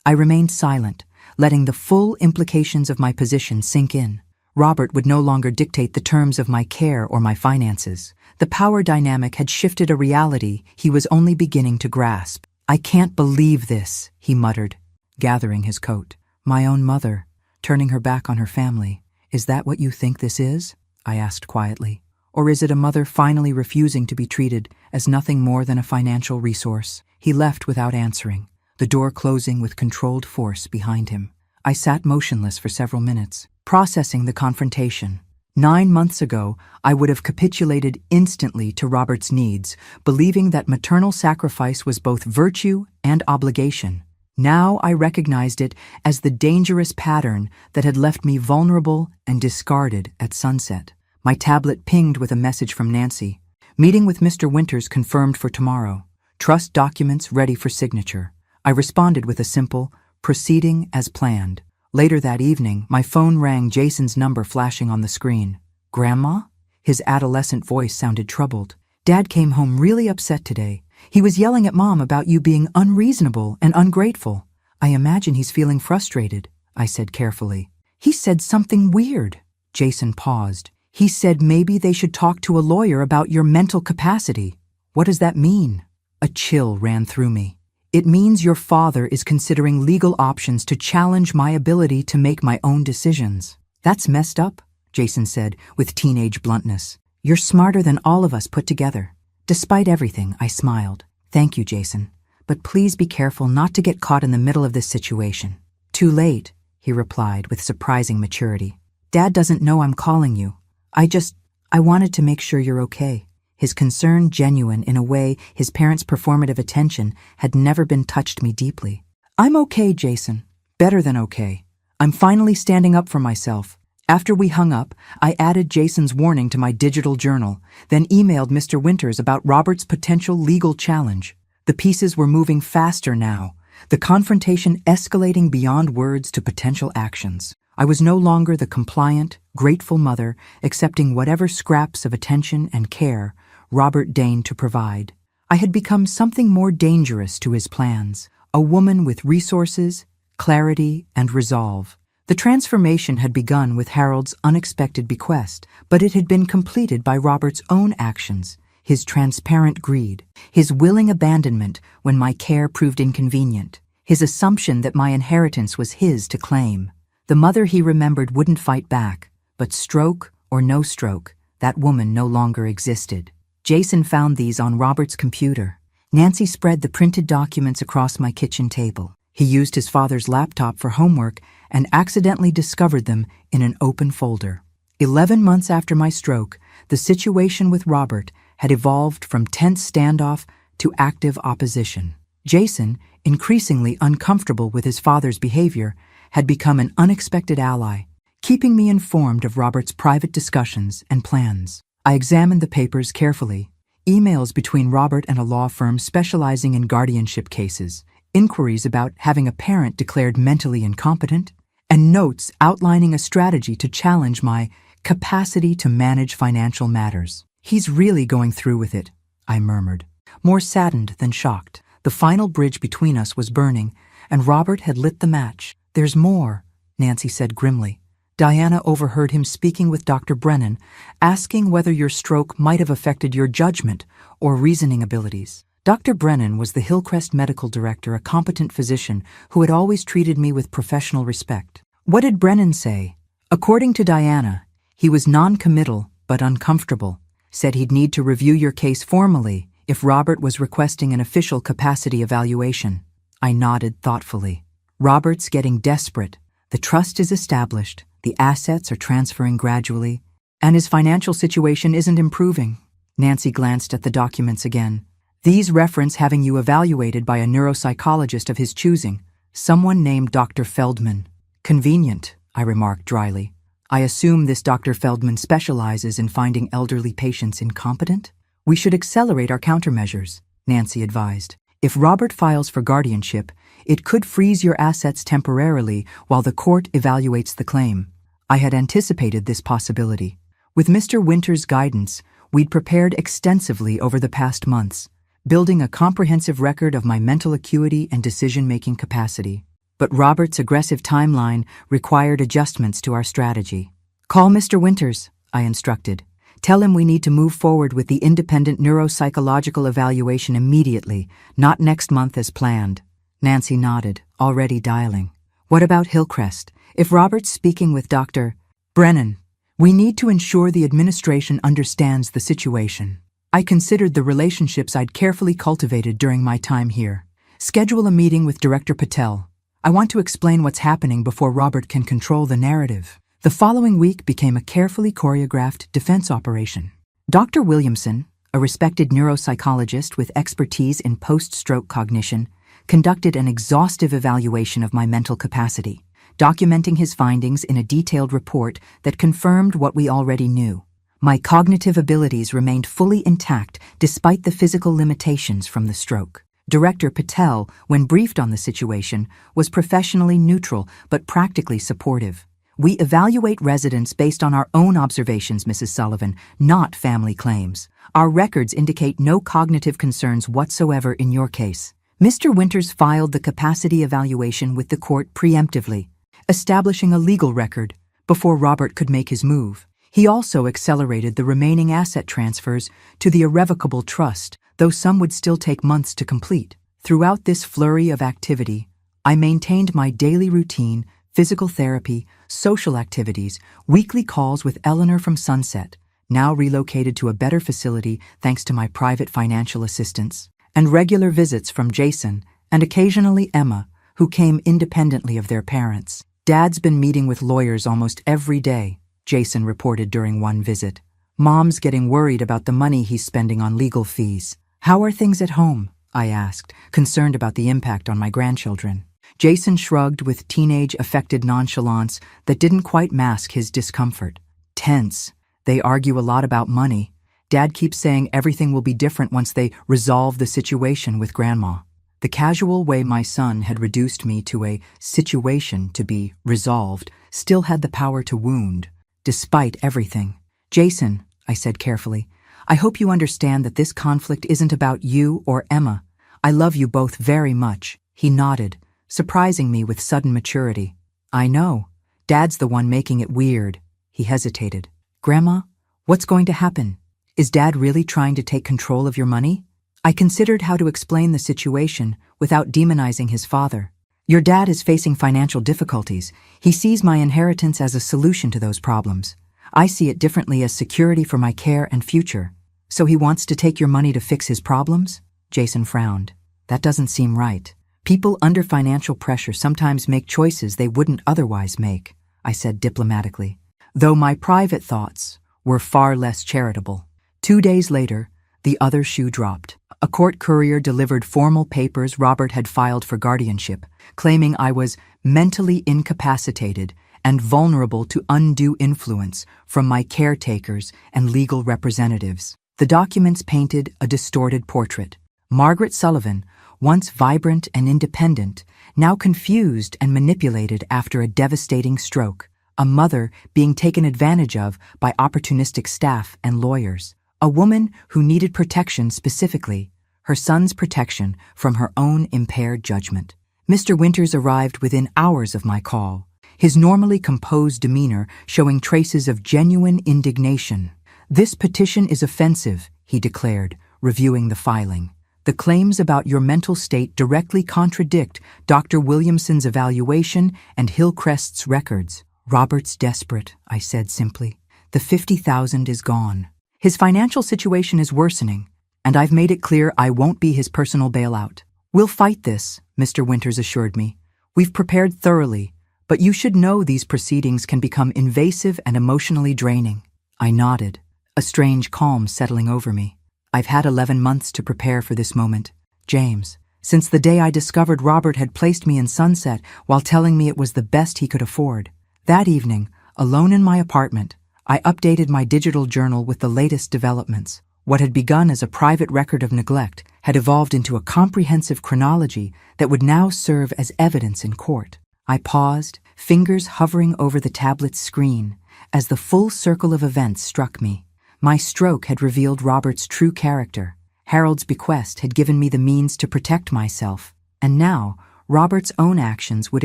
I remained silent, letting the full implications of my position sink in. Robert would no longer dictate the terms of my care or my finances. The power dynamic had shifted a reality he was only beginning to grasp. I can't believe this, he muttered, gathering his coat. My own mother, turning her back on her family. Is that what you think this is? I asked quietly. Or is it a mother finally refusing to be treated as nothing more than a financial resource? He left without answering, the door closing with controlled force behind him. I sat motionless for several minutes, processing the confrontation. 9 months ago, I would have capitulated instantly to Robert's needs, believing that maternal sacrifice was both virtue and obligation. Now I recognized it as the dangerous pattern that had left me vulnerable and discarded at sunset. My tablet pinged with a message from Nancy. Meeting with Mr. Winters confirmed for tomorrow. Trust documents ready for signature. I responded with a simple, proceeding as planned. Later that evening, my phone rang, Jason's number flashing on the screen. Grandma? His adolescent voice sounded troubled. Dad came home really upset today. He was yelling at Mom about you being unreasonable and ungrateful. I imagine he's feeling frustrated, I said carefully. He said something weird. Jason paused. He said maybe they should talk to a lawyer about your mental capacity. What does that mean? A chill ran through me. It means your father is considering legal options to challenge my ability to make my own decisions. That's messed up, Jason said with teenage bluntness. You're smarter than all of us put together. Despite everything, I smiled. Thank you, Jason. But please be careful not to get caught in the middle of this situation. Too late, he replied with surprising maturity. Dad doesn't know I'm calling you. I wanted to make sure you're okay. His concern genuine in a way his parents' performative attention had never been touched me deeply. I'm okay, Jason. Better than okay. I'm finally standing up for myself. After we hung up, I added Jason's warning to my digital journal, then emailed Mr. Winters about Robert's potential legal challenge. The pieces were moving faster now, the confrontation escalating beyond words to potential actions. I was no longer the compliant, grateful mother, accepting whatever scraps of attention and care Robert deigned to provide. I had become something more dangerous to his plans, a woman with resources, clarity, and resolve. The transformation had begun with Harold's unexpected bequest, but it had been completed by Robert's own actions, his transparent greed, his willing abandonment when my care proved inconvenient, his assumption that my inheritance was his to claim. The mother he remembered wouldn't fight back, but stroke or no stroke, that woman no longer existed. Jason found these on Robert's computer. Nancy spread the printed documents across my kitchen table. He used his father's laptop for homework and accidentally discovered them in an open folder. 11 months after my stroke, the situation with Robert had evolved from tense standoff to active opposition. Jason, increasingly uncomfortable with his father's behavior, had become an unexpected ally, keeping me informed of Robert's private discussions and plans. I examined the papers carefully, emails between Robert and a law firm specializing in guardianship cases, inquiries about having a parent declared mentally incompetent, and notes outlining a strategy to challenge my capacity to manage financial matters. He's really going through with it, I murmured, more saddened than shocked. The final bridge between us was burning, and Robert had lit the match. There's more, Nancy said grimly. Diana overheard him speaking with Dr. Brennan, asking whether your stroke might have affected your judgment or reasoning abilities. Dr. Brennan was the Hillcrest medical director, a competent physician who had always treated me with professional respect. What did Brennan say? According to Diana, he was non-committal but uncomfortable, said he'd need to review your case formally if Robert was requesting an official capacity evaluation. I nodded thoughtfully. Robert's getting desperate. The trust is established, the assets are transferring gradually, and his financial situation isn't improving. Nancy glanced at the documents again. These reference having you evaluated by a neuropsychologist of his choosing, someone named Dr. Feldman. Convenient, I remarked dryly. I assume this Dr. Feldman specializes in finding elderly patients incompetent? We should accelerate our countermeasures, Nancy advised. If Robert files for guardianship, it could freeze your assets temporarily while the court evaluates the claim. I had anticipated this possibility. With Mr. Winter's guidance, we'd prepared extensively over the past months, building a comprehensive record of my mental acuity and decision-making capacity. But Robert's aggressive timeline required adjustments to our strategy. Call Mr. Winters, I instructed. Tell him we need to move forward with the independent neuropsychological evaluation immediately, not next month as planned. Nancy nodded, already dialing. What about Hillcrest? If Robert's speaking with Dr. Brennan, we need to ensure the administration understands the situation. I considered the relationships I'd carefully cultivated during my time here. Schedule a meeting with Director Patel. I want to explain what's happening before Robert can control the narrative. The following week became a carefully choreographed defense operation. Dr. Williamson, a respected neuropsychologist with expertise in post-stroke cognition, conducted an exhaustive evaluation of my mental capacity, documenting his findings in a detailed report that confirmed what we already knew. My cognitive abilities remained fully intact despite the physical limitations from the stroke. Director Patel, when briefed on the situation, was professionally neutral but practically supportive. We evaluate residents based on our own observations, Mrs. Sullivan, not family claims. Our records indicate no cognitive concerns whatsoever in your case. Mr. Winters filed the capacity evaluation with the court preemptively, establishing a legal record before Robert could make his move. He also accelerated the remaining asset transfers to the irrevocable trust, though some would still take months to complete. Throughout this flurry of activity, I maintained my daily routine, physical therapy, social activities, weekly calls with Eleanor from Sunset, now relocated to a better facility thanks to my private financial assistance, and regular visits from Jason and occasionally Emma, who came independently of their parents. Dad's been meeting with lawyers almost every day, Jason reported during one visit. Mom's getting worried about the money he's spending on legal fees. How are things at home? I asked, concerned about the impact on my grandchildren. Jason shrugged with teenage-affected nonchalance that didn't quite mask his discomfort. Tense. They argue a lot about money. Dad keeps saying everything will be different once they resolve the situation with Grandma. The casual way my son had reduced me to a situation to be resolved still had the power to wound, despite everything. Jason, I said carefully, I hope you understand that this conflict isn't about you or Emma. I love you both very much. He nodded, surprising me with sudden maturity. I know. Dad's the one making it weird. He hesitated. Grandma, what's going to happen? Is Dad really trying to take control of your money? I considered how to explain the situation without demonizing his father. Your dad is facing financial difficulties. He sees my inheritance as a solution to those problems. I see it differently as security for my care and future. So he wants to take your money to fix his problems? Jason frowned. That doesn't seem right. People under financial pressure sometimes make choices they wouldn't otherwise make, I said diplomatically, though my private thoughts were far less charitable. 2 days later, the other shoe dropped. A court courier delivered formal papers Robert had filed for guardianship, claiming I was mentally incapacitated and vulnerable to undue influence from my caretakers and legal representatives. The documents painted a distorted portrait. Margaret Sullivan, once vibrant and independent, now confused and manipulated after a devastating stroke, a mother being taken advantage of by opportunistic staff and lawyers, a woman who needed protection specifically, her son's protection from her own impaired judgment. Mr. Winters arrived within hours of my call, his normally composed demeanor showing traces of genuine indignation. This petition is offensive, he declared, reviewing the filing. The claims about your mental state directly contradict Dr. Williamson's evaluation and Hillcrest's records. Robert's desperate, I said simply. The $50,000 is gone. His financial situation is worsening, and I've made it clear I won't be his personal bailout. We'll fight this, Mr. Winters assured me. We've prepared thoroughly, but you should know these proceedings can become invasive and emotionally draining. I nodded, a strange calm settling over me. I've had 11 months to prepare for this moment, James, since the day I discovered Robert had placed me in Sunset while telling me it was the best he could afford. That evening, alone in my apartment, I updated my digital journal with the latest developments. What had begun as a private record of neglect had evolved into a comprehensive chronology that would now serve as evidence in court. I paused, fingers hovering over the tablet's screen, as the full circle of events struck me. My stroke had revealed Robert's true character. Harold's bequest had given me the means to protect myself, and now Robert's own actions would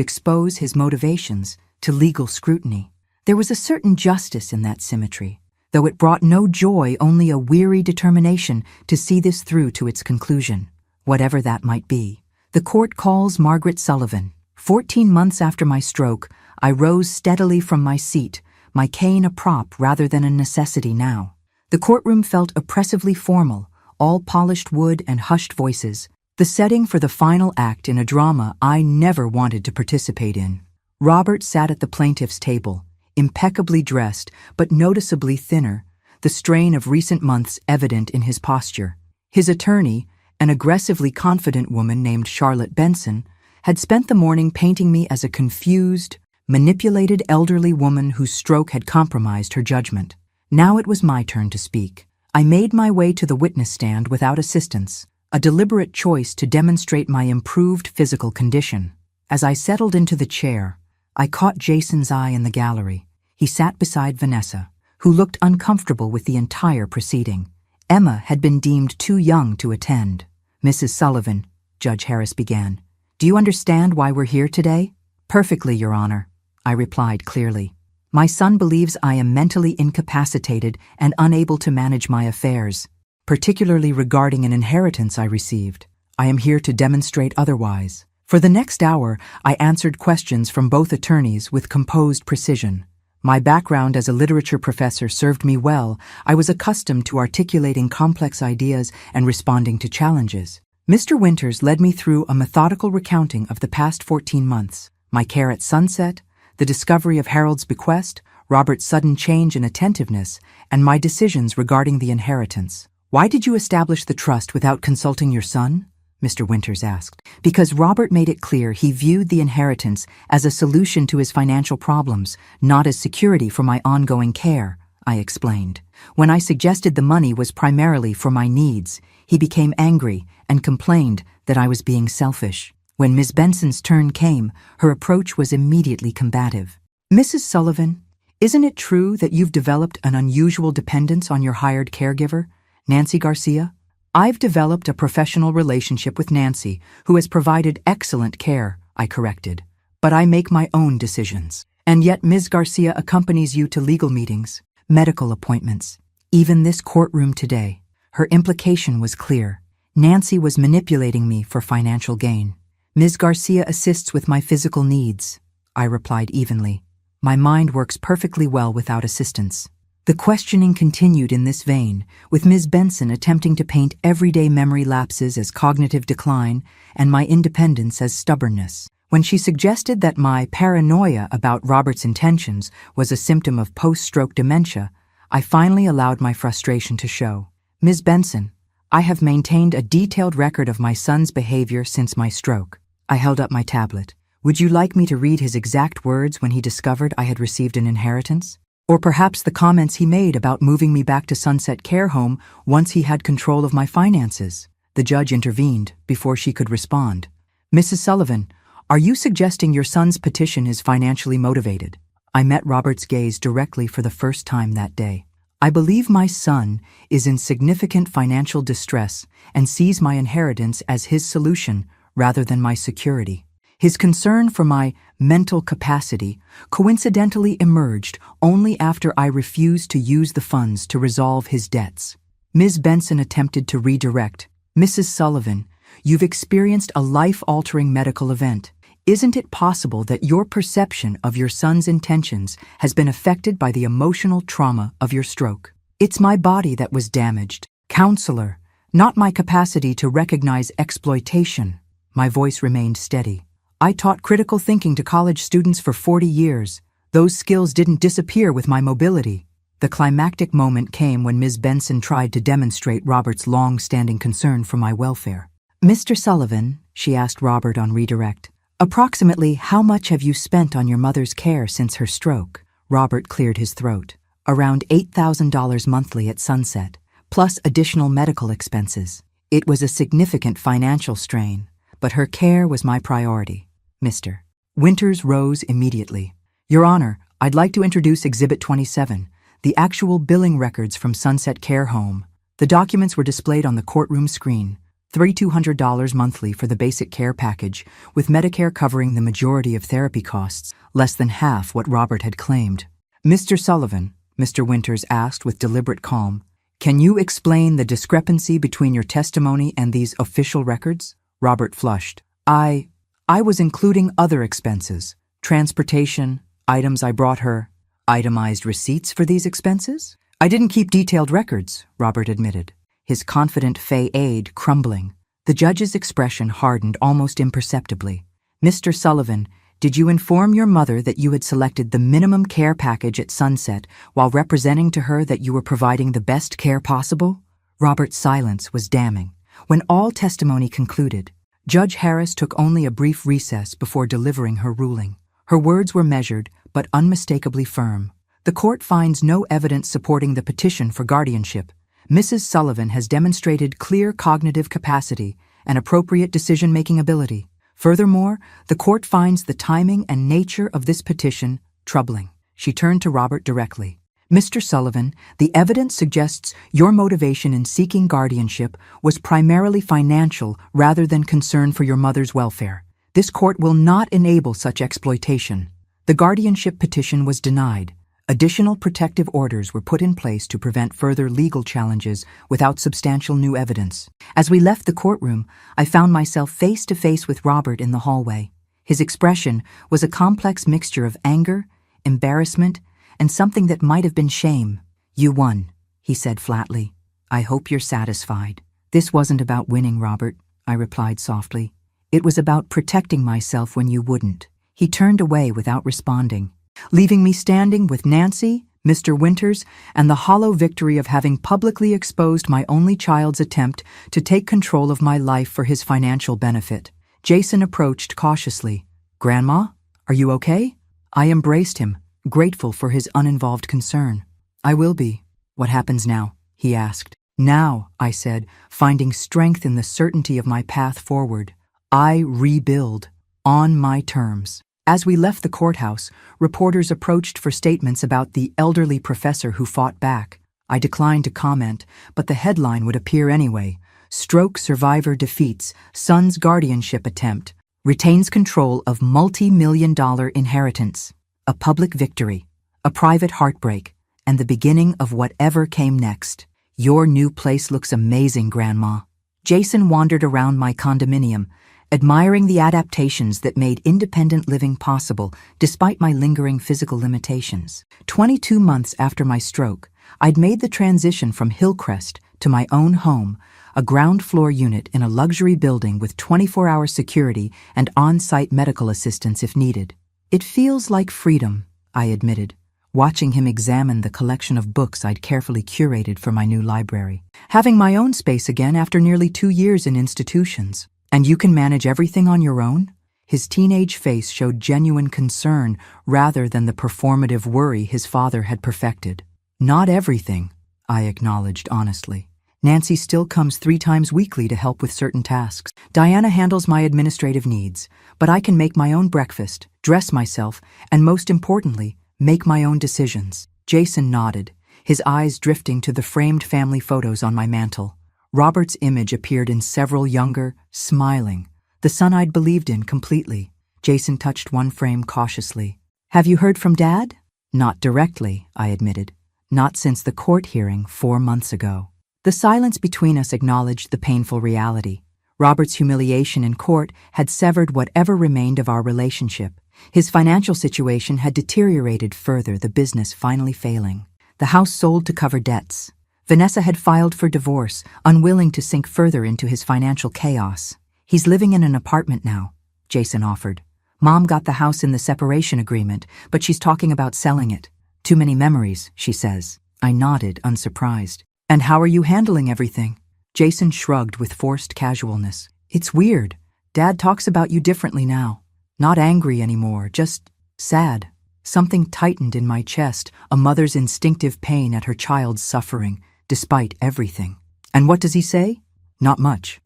expose his motivations to legal scrutiny. There was a certain justice in that symmetry, though it brought no joy, only a weary determination to see this through to its conclusion, whatever that might be. The court calls Margaret Sullivan. 14 months after my stroke, I rose steadily from my seat, my cane a prop rather than a necessity now. The courtroom felt oppressively formal, all polished wood and hushed voices, the setting for the final act in a drama I never wanted to participate in. Robert sat at the plaintiff's table, impeccably dressed but noticeably thinner, the strain of recent months evident in his posture. His attorney, an aggressively confident woman named Charlotte Benson, had spent the morning painting me as a confused, manipulated elderly woman whose stroke had compromised her judgment. Now it was my turn to speak. I made my way to the witness stand without assistance, a deliberate choice to demonstrate my improved physical condition. As I settled into the chair, I caught Jason's eye in the gallery. He sat beside Vanessa, who looked uncomfortable with the entire proceeding. Emma had been deemed too young to attend. Mrs. Sullivan, Judge Harris began, "Do you understand why we're here today?" "Perfectly, Your Honor," I replied clearly. "My son believes I am mentally incapacitated and unable to manage my affairs, particularly regarding an inheritance I received. I am here to demonstrate otherwise." For the next hour, I answered questions from both attorneys with composed precision. My background as a literature professor served me well. I was accustomed to articulating complex ideas and responding to challenges. Mr. Winters led me through a methodical recounting of the past 14 months, my care at Sunset, the discovery of Harold's bequest, Robert's sudden change in attentiveness, and my decisions regarding the inheritance. "Why did you establish the trust without consulting your son?" Mr. Winters asked. "Because Robert made it clear he viewed the inheritance as a solution to his financial problems, not as security for my ongoing care," I explained. "When I suggested the money was primarily for my needs, he became angry and complained that I was being selfish. When Ms. Benson's turn came, her approach was immediately combative. Mrs. Sullivan, isn't it true that you've developed an unusual dependence on your hired caregiver, Nancy Garcia?" "I've developed a professional relationship with Nancy, who has provided excellent care," I corrected. "But I make my own decisions. And yet Ms. Garcia accompanies you to legal meetings, medical appointments, even this courtroom today." Her implication was clear. Nancy was manipulating me for financial gain. "Ms. Garcia assists with my physical needs," I replied evenly. "My mind works perfectly well without assistance." The questioning continued in this vein, with Ms. Benson attempting to paint everyday memory lapses as cognitive decline and my independence as stubbornness. When she suggested that my paranoia about Robert's intentions was a symptom of post-stroke dementia, I finally allowed my frustration to show. "Ms. Benson, I have maintained a detailed record of my son's behavior since my stroke." I held up my tablet. "Would you like me to read his exact words when he discovered I had received an inheritance? Or perhaps the comments he made about moving me back to Sunset Care Home once he had control of my finances?" The judge intervened before she could respond. "Mrs. Sullivan, are you suggesting your son's petition is financially motivated?" I met Robert's gaze directly for the first time that day. "I believe my son is in significant financial distress and sees my inheritance as his solution rather than my security. His concern for my mental capacity coincidentally emerged only after I refused to use the funds to resolve his debts." Ms. Benson attempted to redirect, Mrs. Sullivan, you've experienced a life-altering medical event. Isn't it possible that your perception of your son's intentions has been affected by the emotional trauma of your stroke? It's my body that was damaged, counselor, not my capacity to recognize exploitation. My voice remained steady. I taught critical thinking to college students for 40 years. Those skills didn't disappear with my mobility. The climactic moment came when Ms. Benson tried to demonstrate Robert's long-standing concern for my welfare. Mr. Sullivan, she asked Robert on redirect, approximately how much have you spent on your mother's care since her stroke? Robert cleared his throat. Around $8,000 monthly at Sunset, plus additional medical expenses. It was a significant financial strain, but her care was my priority. Mr. Winters rose immediately. Your Honor, I'd like to introduce Exhibit 27, the actual billing records from Sunset Care Home. The documents were displayed on the courtroom screen. $3,200 monthly for the basic care package, with Medicare covering the majority of therapy costs, less than half what Robert had claimed. Mr. Sullivan, Mr. Winters asked with deliberate calm, can you explain the discrepancy between your testimony and these official records? Robert flushed. I was including other expenses, transportation, items I brought her, itemized receipts for these expenses? I didn't keep detailed records, Robert admitted, his confident facade crumbling. The judge's expression hardened almost imperceptibly. Mr. Sullivan, did you inform your mother that you had selected the minimum care package at Sunset while representing to her that you were providing the best care possible? Robert's silence was damning. When all testimony concluded, Judge Harris took only a brief recess before delivering her ruling. Her words were measured, but unmistakably firm. The court finds no evidence supporting the petition for guardianship. Mrs. Sullivan has demonstrated clear cognitive capacity and appropriate decision-making ability. Furthermore, the court finds the timing and nature of this petition troubling. She turned to Robert directly. Mr. Sullivan, the evidence suggests your motivation in seeking guardianship was primarily financial rather than concern for your mother's welfare. This court will not enable such exploitation. The guardianship petition was denied. Additional protective orders were put in place to prevent further legal challenges without substantial new evidence. As we left the courtroom, I found myself face to face with Robert in the hallway. His expression was a complex mixture of anger, embarrassment, and something that might have been shame. You won, he said flatly. I hope you're satisfied. This wasn't about winning, Robert, I replied softly. It was about protecting myself when you wouldn't. He turned away without responding, leaving me standing with Nancy, Mr. Winters, and the hollow victory of having publicly exposed my only child's attempt to take control of my life for his financial benefit. Jason approached cautiously. Grandma, are you okay? I embraced him, grateful for his uninvolved concern. I will be. What happens now? He asked. Now, I said, finding strength in the certainty of my path forward. I rebuild, on my terms. As we left the courthouse, reporters approached for statements about the elderly professor who fought back. I declined to comment, but the headline would appear anyway. Stroke survivor defeats son's guardianship attempt, retains control of multi-million-dollar inheritance. A public victory, a private heartbreak, and the beginning of whatever came next. Your new place looks amazing, Grandma. Jason wandered around my condominium, admiring the adaptations that made independent living possible despite my lingering physical limitations. 22 months after my stroke, I'd made the transition from Hillcrest to my own home, a ground-floor unit in a luxury building with 24-hour security and on-site medical assistance if needed. It feels like freedom, I admitted, watching him examine the collection of books I'd carefully curated for my new library. Having my own space again after nearly 2 years in institutions. And you can manage everything on your own? His teenage face showed genuine concern rather than the performative worry his father had perfected. Not everything, I acknowledged honestly. Nancy still comes 3 times weekly to help with certain tasks. Diana handles my administrative needs, but I can make my own breakfast, dress myself, and most importantly, make my own decisions. Jason nodded, his eyes drifting to the framed family photos on my mantel. Robert's image appeared in several younger, smiling, the son I'd believed in completely. Jason touched one frame cautiously. Have you heard from Dad? Not directly, I admitted. Not since the court hearing 4 months ago. The silence between us acknowledged the painful reality. Robert's humiliation in court had severed whatever remained of our relationship. His financial situation had deteriorated further, the business finally failing. The house sold to cover debts. Vanessa had filed for divorce, unwilling to sink further into his financial chaos. He's living in an apartment now, Jason offered. Mom got the house in the separation agreement, but she's talking about selling it. Too many memories, she says. I nodded, unsurprised. And how are you handling everything? Jason shrugged with forced casualness. It's weird. Dad talks about you differently now. Not angry anymore, just sad. Something tightened in my chest, a mother's instinctive pain at her child's suffering, despite everything. And what does he say? Not much.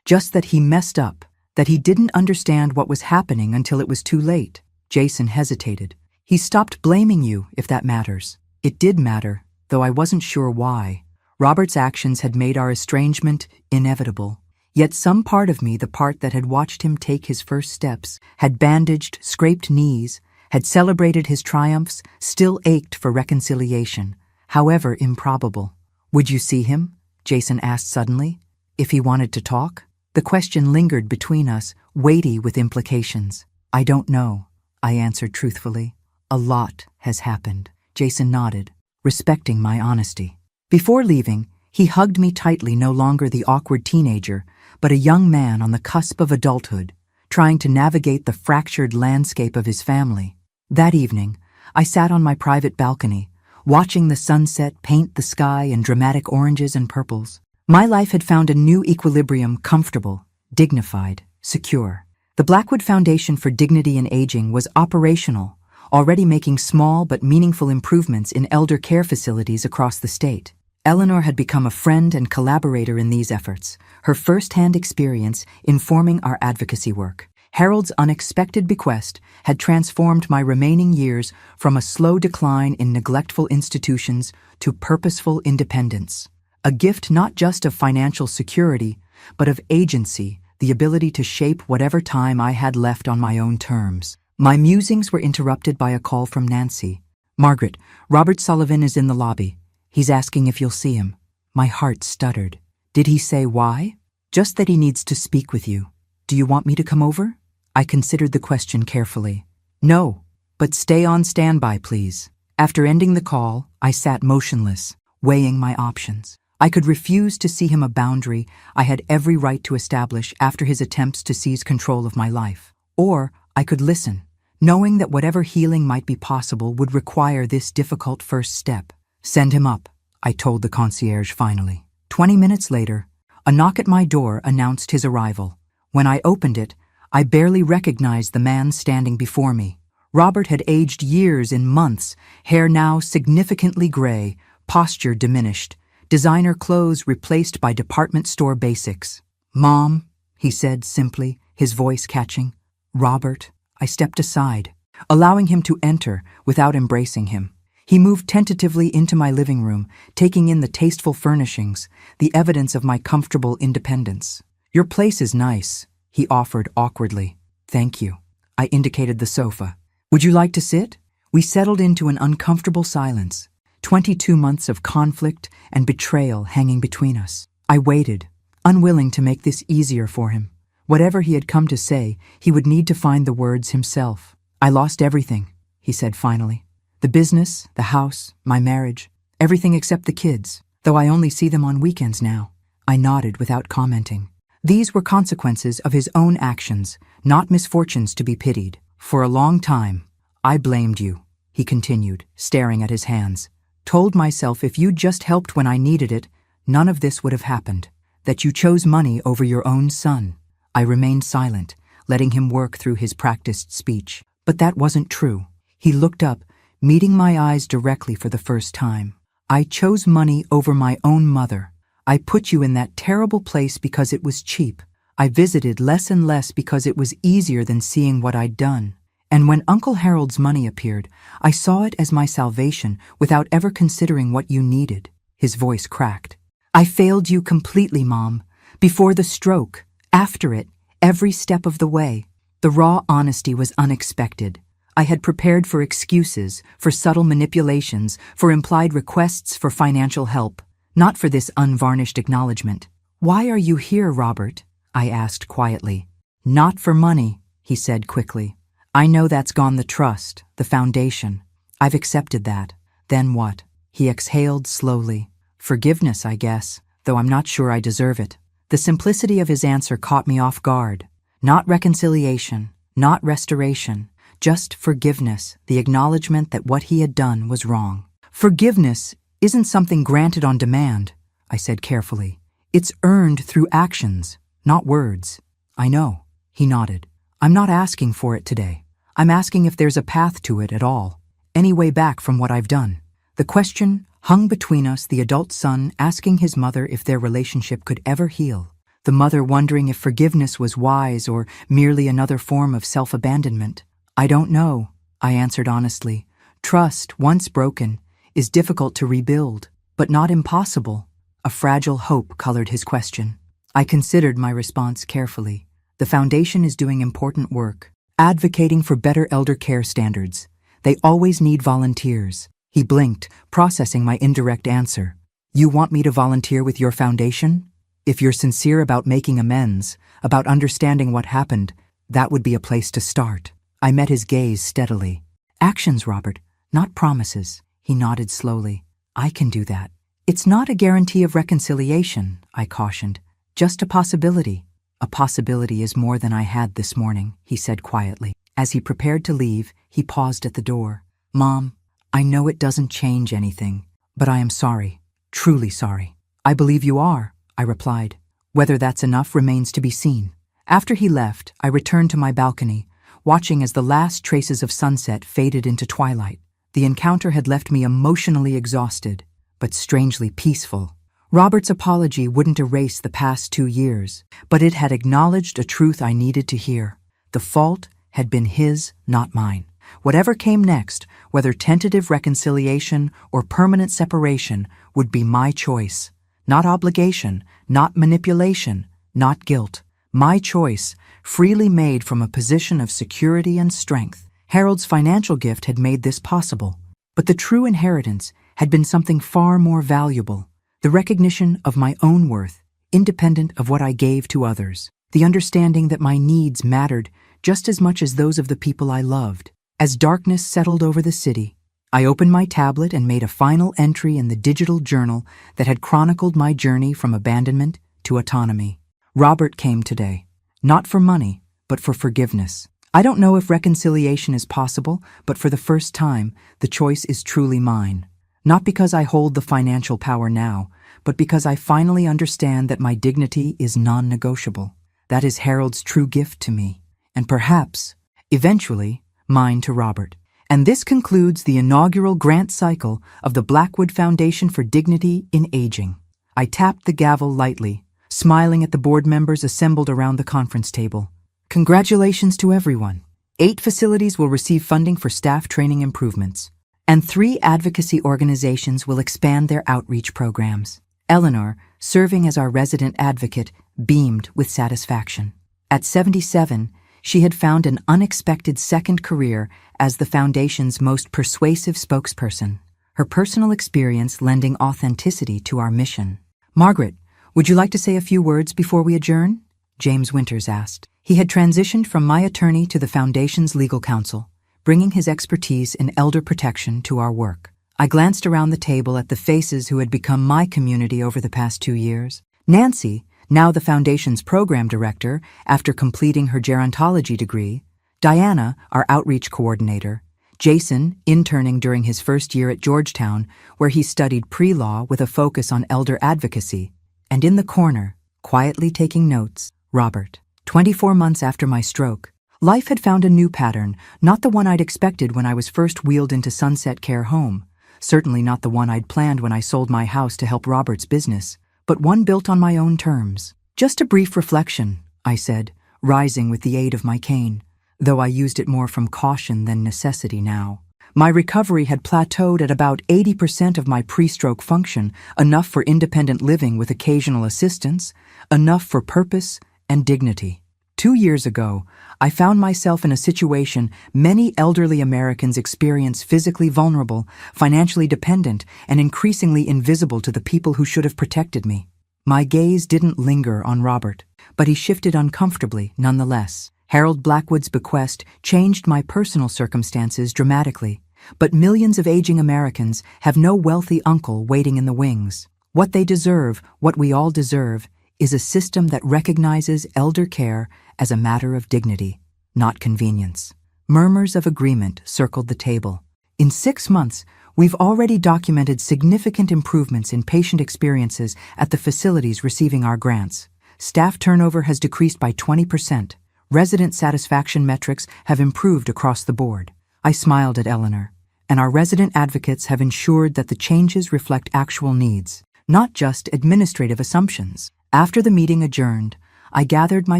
Just that he messed up, that he didn't understand what was happening until it was too late. Jason hesitated. He stopped blaming you, if that matters. It did matter, though I wasn't sure why. Robert's actions had made our estrangement inevitable. Yet some part of me, the part that had watched him take his first steps, had bandaged, scraped knees, had celebrated his triumphs, still ached for reconciliation, however improbable. Would you see him? Jason asked suddenly. If he wanted to talk? The question lingered between us, weighty with implications. I don't know, I answered truthfully. A lot has happened. Jason nodded, respecting my honesty. Before leaving, he hugged me tightly, no longer the awkward teenager, but a young man on the cusp of adulthood, trying to navigate the fractured landscape of his family. That evening, I sat on my private balcony, watching the sunset paint the sky in dramatic oranges and purples. My life had found a new equilibrium, comfortable, dignified, secure. The Blackwood Foundation for Dignity in Aging was operational, already making small but meaningful improvements in elder care facilities across the state. Eleanor had become a friend and collaborator in these efforts, her first-hand experience informing our advocacy work. Harold's unexpected bequest had transformed my remaining years from a slow decline in neglectful institutions to purposeful independence. A gift not just of financial security, but of agency, the ability to shape whatever time I had left on my own terms. My musings were interrupted by a call from Nancy. Margaret, Robert Sullivan is in the lobby. He's asking if you'll see him. My heart stuttered. Did he say why? Just that he needs to speak with you. Do you want me to come over? I considered the question carefully. No, but stay on standby, please. After ending the call, I sat motionless, weighing my options. I could refuse to see him, a boundary I had every right to establish after his attempts to seize control of my life. Or I could listen, knowing that whatever healing might be possible would require this difficult first step. Send him up, I told the concierge finally. 20 minutes later, a knock at my door announced his arrival. When I opened it, I barely recognized the man standing before me. Robert had aged years in months, hair now significantly gray, posture diminished, designer clothes replaced by department store basics. Mom, he said simply, his voice catching. Robert. I stepped aside, allowing him to enter without embracing him. He moved tentatively into my living room, taking in the tasteful furnishings, the evidence of my comfortable independence. Your place is nice, he offered awkwardly. Thank you. I indicated the sofa. Would you like to sit? We settled into an uncomfortable silence, 22 months of conflict and betrayal hanging between us. I waited, unwilling to make this easier for him. Whatever he had come to say, he would need to find the words himself. I lost everything, he said finally. The business, the house, my marriage, everything except the kids, though I only see them on weekends now. I nodded without commenting. These were consequences of his own actions, not misfortunes to be pitied. For a long time, I blamed you, he continued, staring at his hands. Told myself if you'd just helped when I needed it, none of this would have happened. That you chose money over your own son. I remained silent, letting him work through his practiced speech. But that wasn't true. He looked up, meeting my eyes directly for the first time. I chose money over my own mother. I put you in that terrible place because it was cheap. I visited less and less because it was easier than seeing what I'd done. And when Uncle Harold's money appeared, I saw it as my salvation without ever considering what you needed. His voice cracked. I failed you completely, Mom. Before the stroke, after it, every step of the way. The raw honesty was unexpected. I had prepared for excuses, for subtle manipulations, for implied requests for financial help. not for this unvarnished acknowledgement. "Why are you here, Robert?" I asked quietly. "Not for money," he said quickly. "I know that's gone the trust, the foundation. I've accepted that. Then what?" He exhaled slowly. "Forgiveness, I guess, though I'm not sure I deserve it." The simplicity of his answer caught me off guard. Not reconciliation, not restoration, just forgiveness, the acknowledgement that what he had done was wrong. "Forgiveness isn't something granted on demand," I said carefully. "It's earned through actions, not words." "I know," he nodded. "I'm not asking for it today. I'm asking if there's a path to it at all, any way back from what I've done." The question hung between us, the adult son asking his mother if their relationship could ever heal, the mother wondering if forgiveness was wise or merely another form of self-abandonment. "I don't know," I answered honestly. "Trust, once broken, is difficult to rebuild, but not impossible." A fragile hope colored his question. I considered my response carefully. The foundation is doing important work, advocating for better elder care standards. They always need volunteers. He blinked, processing my indirect answer. "You want me to volunteer with your foundation? If you're sincere about making amends, about understanding what happened, that would be a place to start." I met his gaze steadily. "Actions, Robert, not promises." He nodded slowly. "I can do that." "It's not a guarantee of reconciliation," I cautioned. "Just a possibility." "A possibility is more than I had this morning," he said quietly. As he prepared to leave, he paused at the door. "Mom, I know it doesn't change anything, but I am sorry, truly sorry." "I believe you are," I replied. "Whether that's enough remains to be seen." After he left, I returned to my balcony, watching as the last traces of sunset faded into twilight. The encounter had left me emotionally exhausted, but strangely peaceful. Robert's apology wouldn't erase the past 2 years, but it had acknowledged a truth I needed to hear. The fault had been his, not mine. Whatever came next, whether tentative reconciliation or permanent separation, would be my choice. Not obligation, not manipulation, not guilt. My choice, freely made from a position of security and strength. Harold's financial gift had made this possible, but the true inheritance had been something far more valuable. The recognition of my own worth, independent of what I gave to others. The understanding that my needs mattered just as much as those of the people I loved. As darkness settled over the city, I opened my tablet and made a final entry in the digital journal that had chronicled my journey from abandonment to autonomy. Robert came today, not for money, but for forgiveness. I don't know if reconciliation is possible, but for the first time, the choice is truly mine. Not because I hold the financial power now, but because I finally understand that my dignity is non-negotiable. That is Harold's true gift to me, and perhaps, eventually, mine to Robert. And this concludes the inaugural grant cycle of the Blackwood Foundation for Dignity in Aging. I tapped the gavel lightly, smiling at the board members assembled around the conference table. Congratulations to everyone. 8 facilities will receive funding for staff training improvements, and 3 advocacy organizations will expand their outreach programs. Eleanor, serving as our resident advocate, beamed with satisfaction. At 77, she had found an unexpected second career as the Foundation's most persuasive spokesperson, her personal experience lending authenticity to our mission. "Margaret, would you like to say a few words before we adjourn?" James Winters asked. He had transitioned from my attorney to the Foundation's legal counsel, bringing his expertise in elder protection to our work. I glanced around the table at the faces who had become my community over the past 2 years. Nancy, now the Foundation's program director after completing her gerontology degree, Diana, our outreach coordinator, Jason, interning during his first year at Georgetown, where he studied pre-law with a focus on elder advocacy, and in the corner, quietly taking notes, Robert. 24 months after my stroke, life had found a new pattern, not the one I'd expected when I was first wheeled into Sunset Care Home, certainly not the one I'd planned when I sold my house to help Robert's business, but one built on my own terms. "Just a brief reflection," I said, rising with the aid of my cane, though I used it more from caution than necessity now. My recovery had plateaued at about 80% of my pre-stroke function, enough for independent living with occasional assistance, enough for purpose and dignity. 2 years ago, I found myself in a situation many elderly Americans experience: physically vulnerable, financially dependent, and increasingly invisible to the people who should have protected me. My gaze didn't linger on Robert, but he shifted uncomfortably nonetheless. Harold Blackwood's bequest changed my personal circumstances dramatically, but millions of aging Americans have no wealthy uncle waiting in the wings. What they deserve, what we all deserve, is a system that recognizes elder care as a matter of dignity, not convenience. Murmurs of agreement circled the table. In 6 months, we've already documented significant improvements in patient experiences at the facilities receiving our grants. Staff turnover has decreased by 20%. Resident satisfaction metrics have improved across the board. I smiled at Eleanor, and our resident advocates have ensured that the changes reflect actual needs, not just administrative assumptions. After the meeting adjourned, I gathered my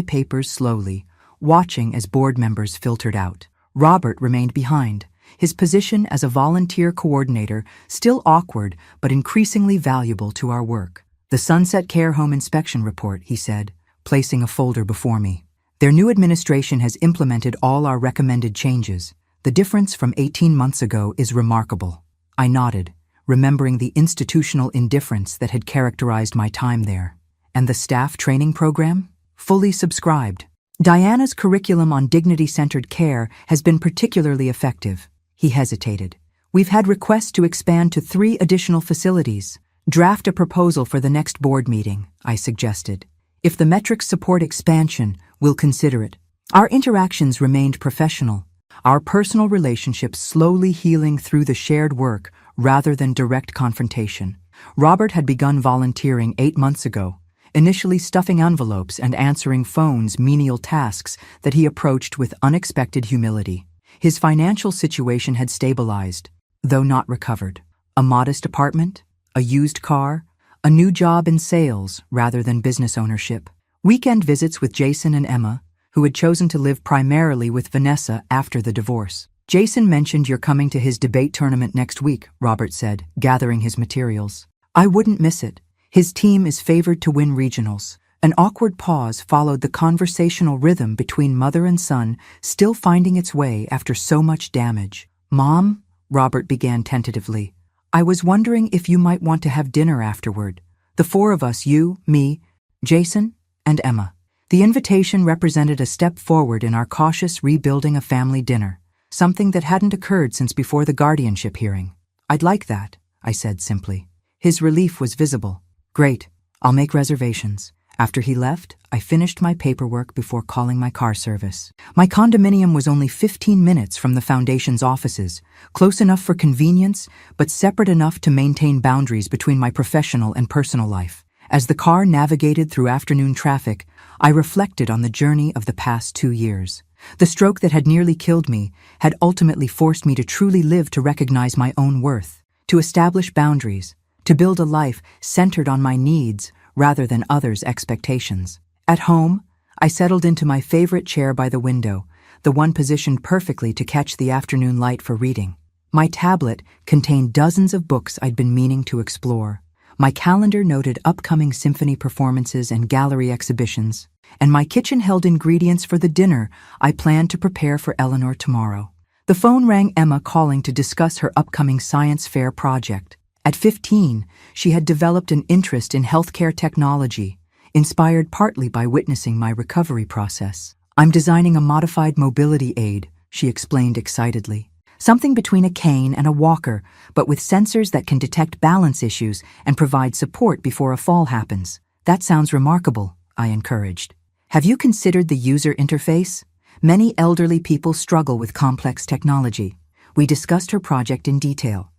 papers slowly, watching as board members filtered out. Robert remained behind, his position as a volunteer coordinator still awkward but increasingly valuable to our work. "The Sunset Care Home Inspection Report," he said, placing a folder before me. "Their new administration has implemented all our recommended changes. The difference from 18 months ago is remarkable." I nodded, remembering the institutional indifference that had characterized my time there. "And the staff training program?" "Fully subscribed. Diana's curriculum on dignity-centered care has been particularly effective." He hesitated. "We've had requests to expand to 3 additional facilities. Draft a proposal for the next board meeting," I suggested. "If the metrics support expansion, we'll consider it." Our interactions remained professional, our personal relationships slowly healing through the shared work rather than direct confrontation. Robert had begun volunteering 8 months ago, initially stuffing envelopes and answering phones, menial tasks that he approached with unexpected humility. His financial situation had stabilized, though not recovered. A modest apartment, a used car, a new job in sales rather than business ownership. Weekend visits with Jason and Emma, who had chosen to live primarily with Vanessa after the divorce. "Jason mentioned you're coming to his debate tournament next week," Robert said, gathering his materials. "I wouldn't miss it. His team is favored to win regionals." An awkward pause followed the conversational rhythm between mother and son, still finding its way after so much damage. "Mom," Robert began tentatively, "I was wondering if you might want to have dinner afterward. The 4 of us, you, me, Jason, and Emma." The invitation represented a step forward in our cautious rebuilding a family dinner, something that hadn't occurred since before the guardianship hearing. "I'd like that," I said simply. His relief was visible. "Great, I'll make reservations." After he left, I finished my paperwork before calling my car service. My condominium was only 15 minutes from the foundation's offices, close enough for convenience, but separate enough to maintain boundaries between my professional and personal life. As the car navigated through afternoon traffic, I reflected on the journey of the past 2 years. The stroke that had nearly killed me had ultimately forced me to truly live, to recognize my own worth, to establish boundaries, to build a life centered on my needs rather than others' expectations. At home, I settled into my favorite chair by the window, the one positioned perfectly to catch the afternoon light for reading. My tablet contained dozens of books I'd been meaning to explore. My calendar noted upcoming symphony performances and gallery exhibitions, and my kitchen held ingredients for the dinner I planned to prepare for Eleanor tomorrow. The phone rang, Emma calling to discuss her upcoming science fair project. At 15, she had developed an interest in healthcare technology, inspired partly by witnessing my recovery process. "I'm designing a modified mobility aid," she explained excitedly. "Something between a cane and a walker, but with sensors that can detect balance issues and provide support before a fall happens." "That sounds remarkable," I encouraged. "Have you considered the user interface? Many elderly people struggle with complex technology." We discussed her project in detail,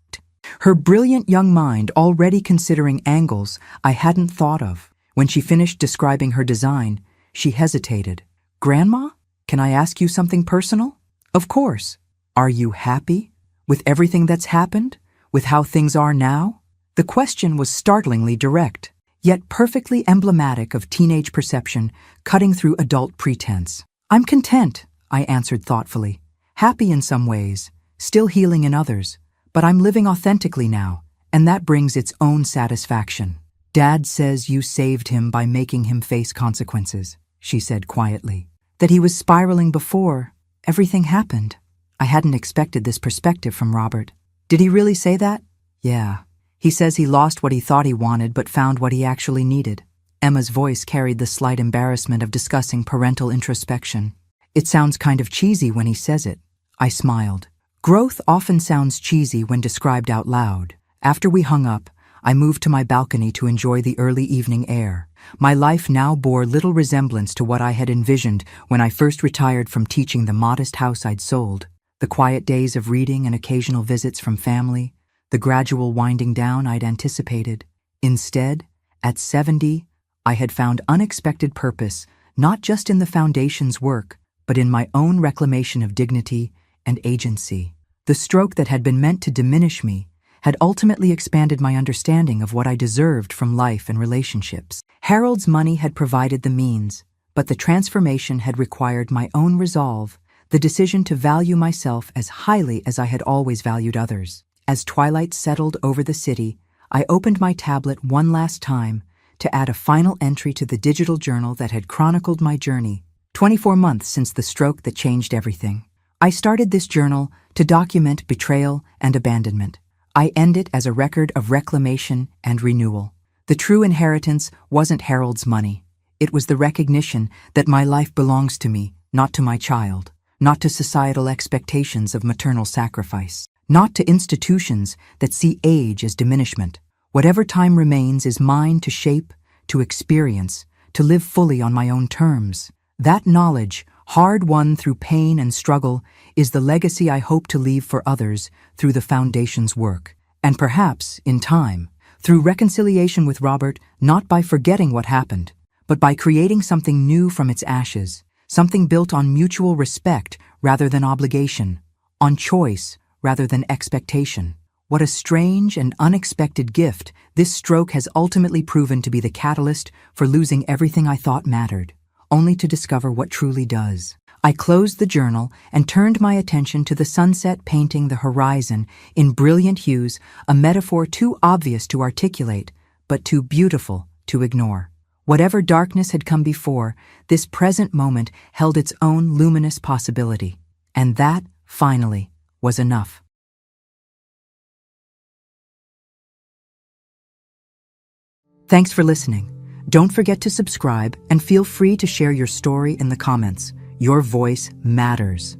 her brilliant young mind already considering angles I hadn't thought of. When she finished describing her design, she hesitated. "Grandma, can I ask you something personal?" "Of course. Are you happy with everything that's happened, with how things are now?" The question was startlingly direct, yet perfectly emblematic of teenage perception cutting through adult pretense. "I'm content," I answered thoughtfully. "Happy in some ways, still healing in others, but I'm living authentically now, and that brings its own satisfaction." "Dad says you saved him by making him face consequences," she said quietly. that he was spiraling before everything happened. I hadn't expected this perspective from Robert. Did he really say that? Yeah. He says he lost what he thought he wanted but found what he actually needed. Emma's voice carried the slight embarrassment of discussing parental introspection. It sounds kind of cheesy when he says it. I smiled. Growth often sounds cheesy when described out loud. After we hung up, I moved to my balcony to enjoy the early evening air. My life now bore little resemblance to what I had envisioned when I first retired from teaching the modest house I'd sold. The quiet days of reading and occasional visits from family, the gradual winding down I'd anticipated. Instead, at 70, I had found unexpected purpose, not just in the foundation's work, but in my own reclamation of dignity and agency. The stroke that had been meant to diminish me had ultimately expanded my understanding of what I deserved from life and relationships. Harold's money had provided the means, but the transformation had required my own resolve, the decision to value myself as highly as I had always valued others. As twilight settled over the city, I opened my tablet one last time to add a final entry to the digital journal that had chronicled my journey, 24 months since the stroke that changed everything. I started this journal to document betrayal and abandonment. I end it as a record of reclamation and renewal. The true inheritance wasn't Harold's money. It was the recognition that my life belongs to me, not to my child, not to societal expectations of maternal sacrifice, not to institutions that see age as diminishment. Whatever time remains is mine to shape, to experience, to live fully on my own terms. That knowledge, hard-won through pain and struggle, is the legacy I hope to leave for others through the Foundation's work. And perhaps, in time, through reconciliation with Robert, not by forgetting what happened, but by creating something new from its ashes, something built on mutual respect rather than obligation, on choice rather than expectation. What a strange and unexpected gift this stroke has ultimately proven to be the catalyst for losing everything I thought mattered, only to discover what truly does. I closed the journal and turned my attention to the sunset painting the horizon in brilliant hues, a metaphor too obvious to articulate, but too beautiful to ignore. Whatever darkness had come before, this present moment held its own luminous possibility. And that, finally, was enough. Thanks for listening. Don't forget to subscribe and feel free to share your story in the comments. Your voice matters.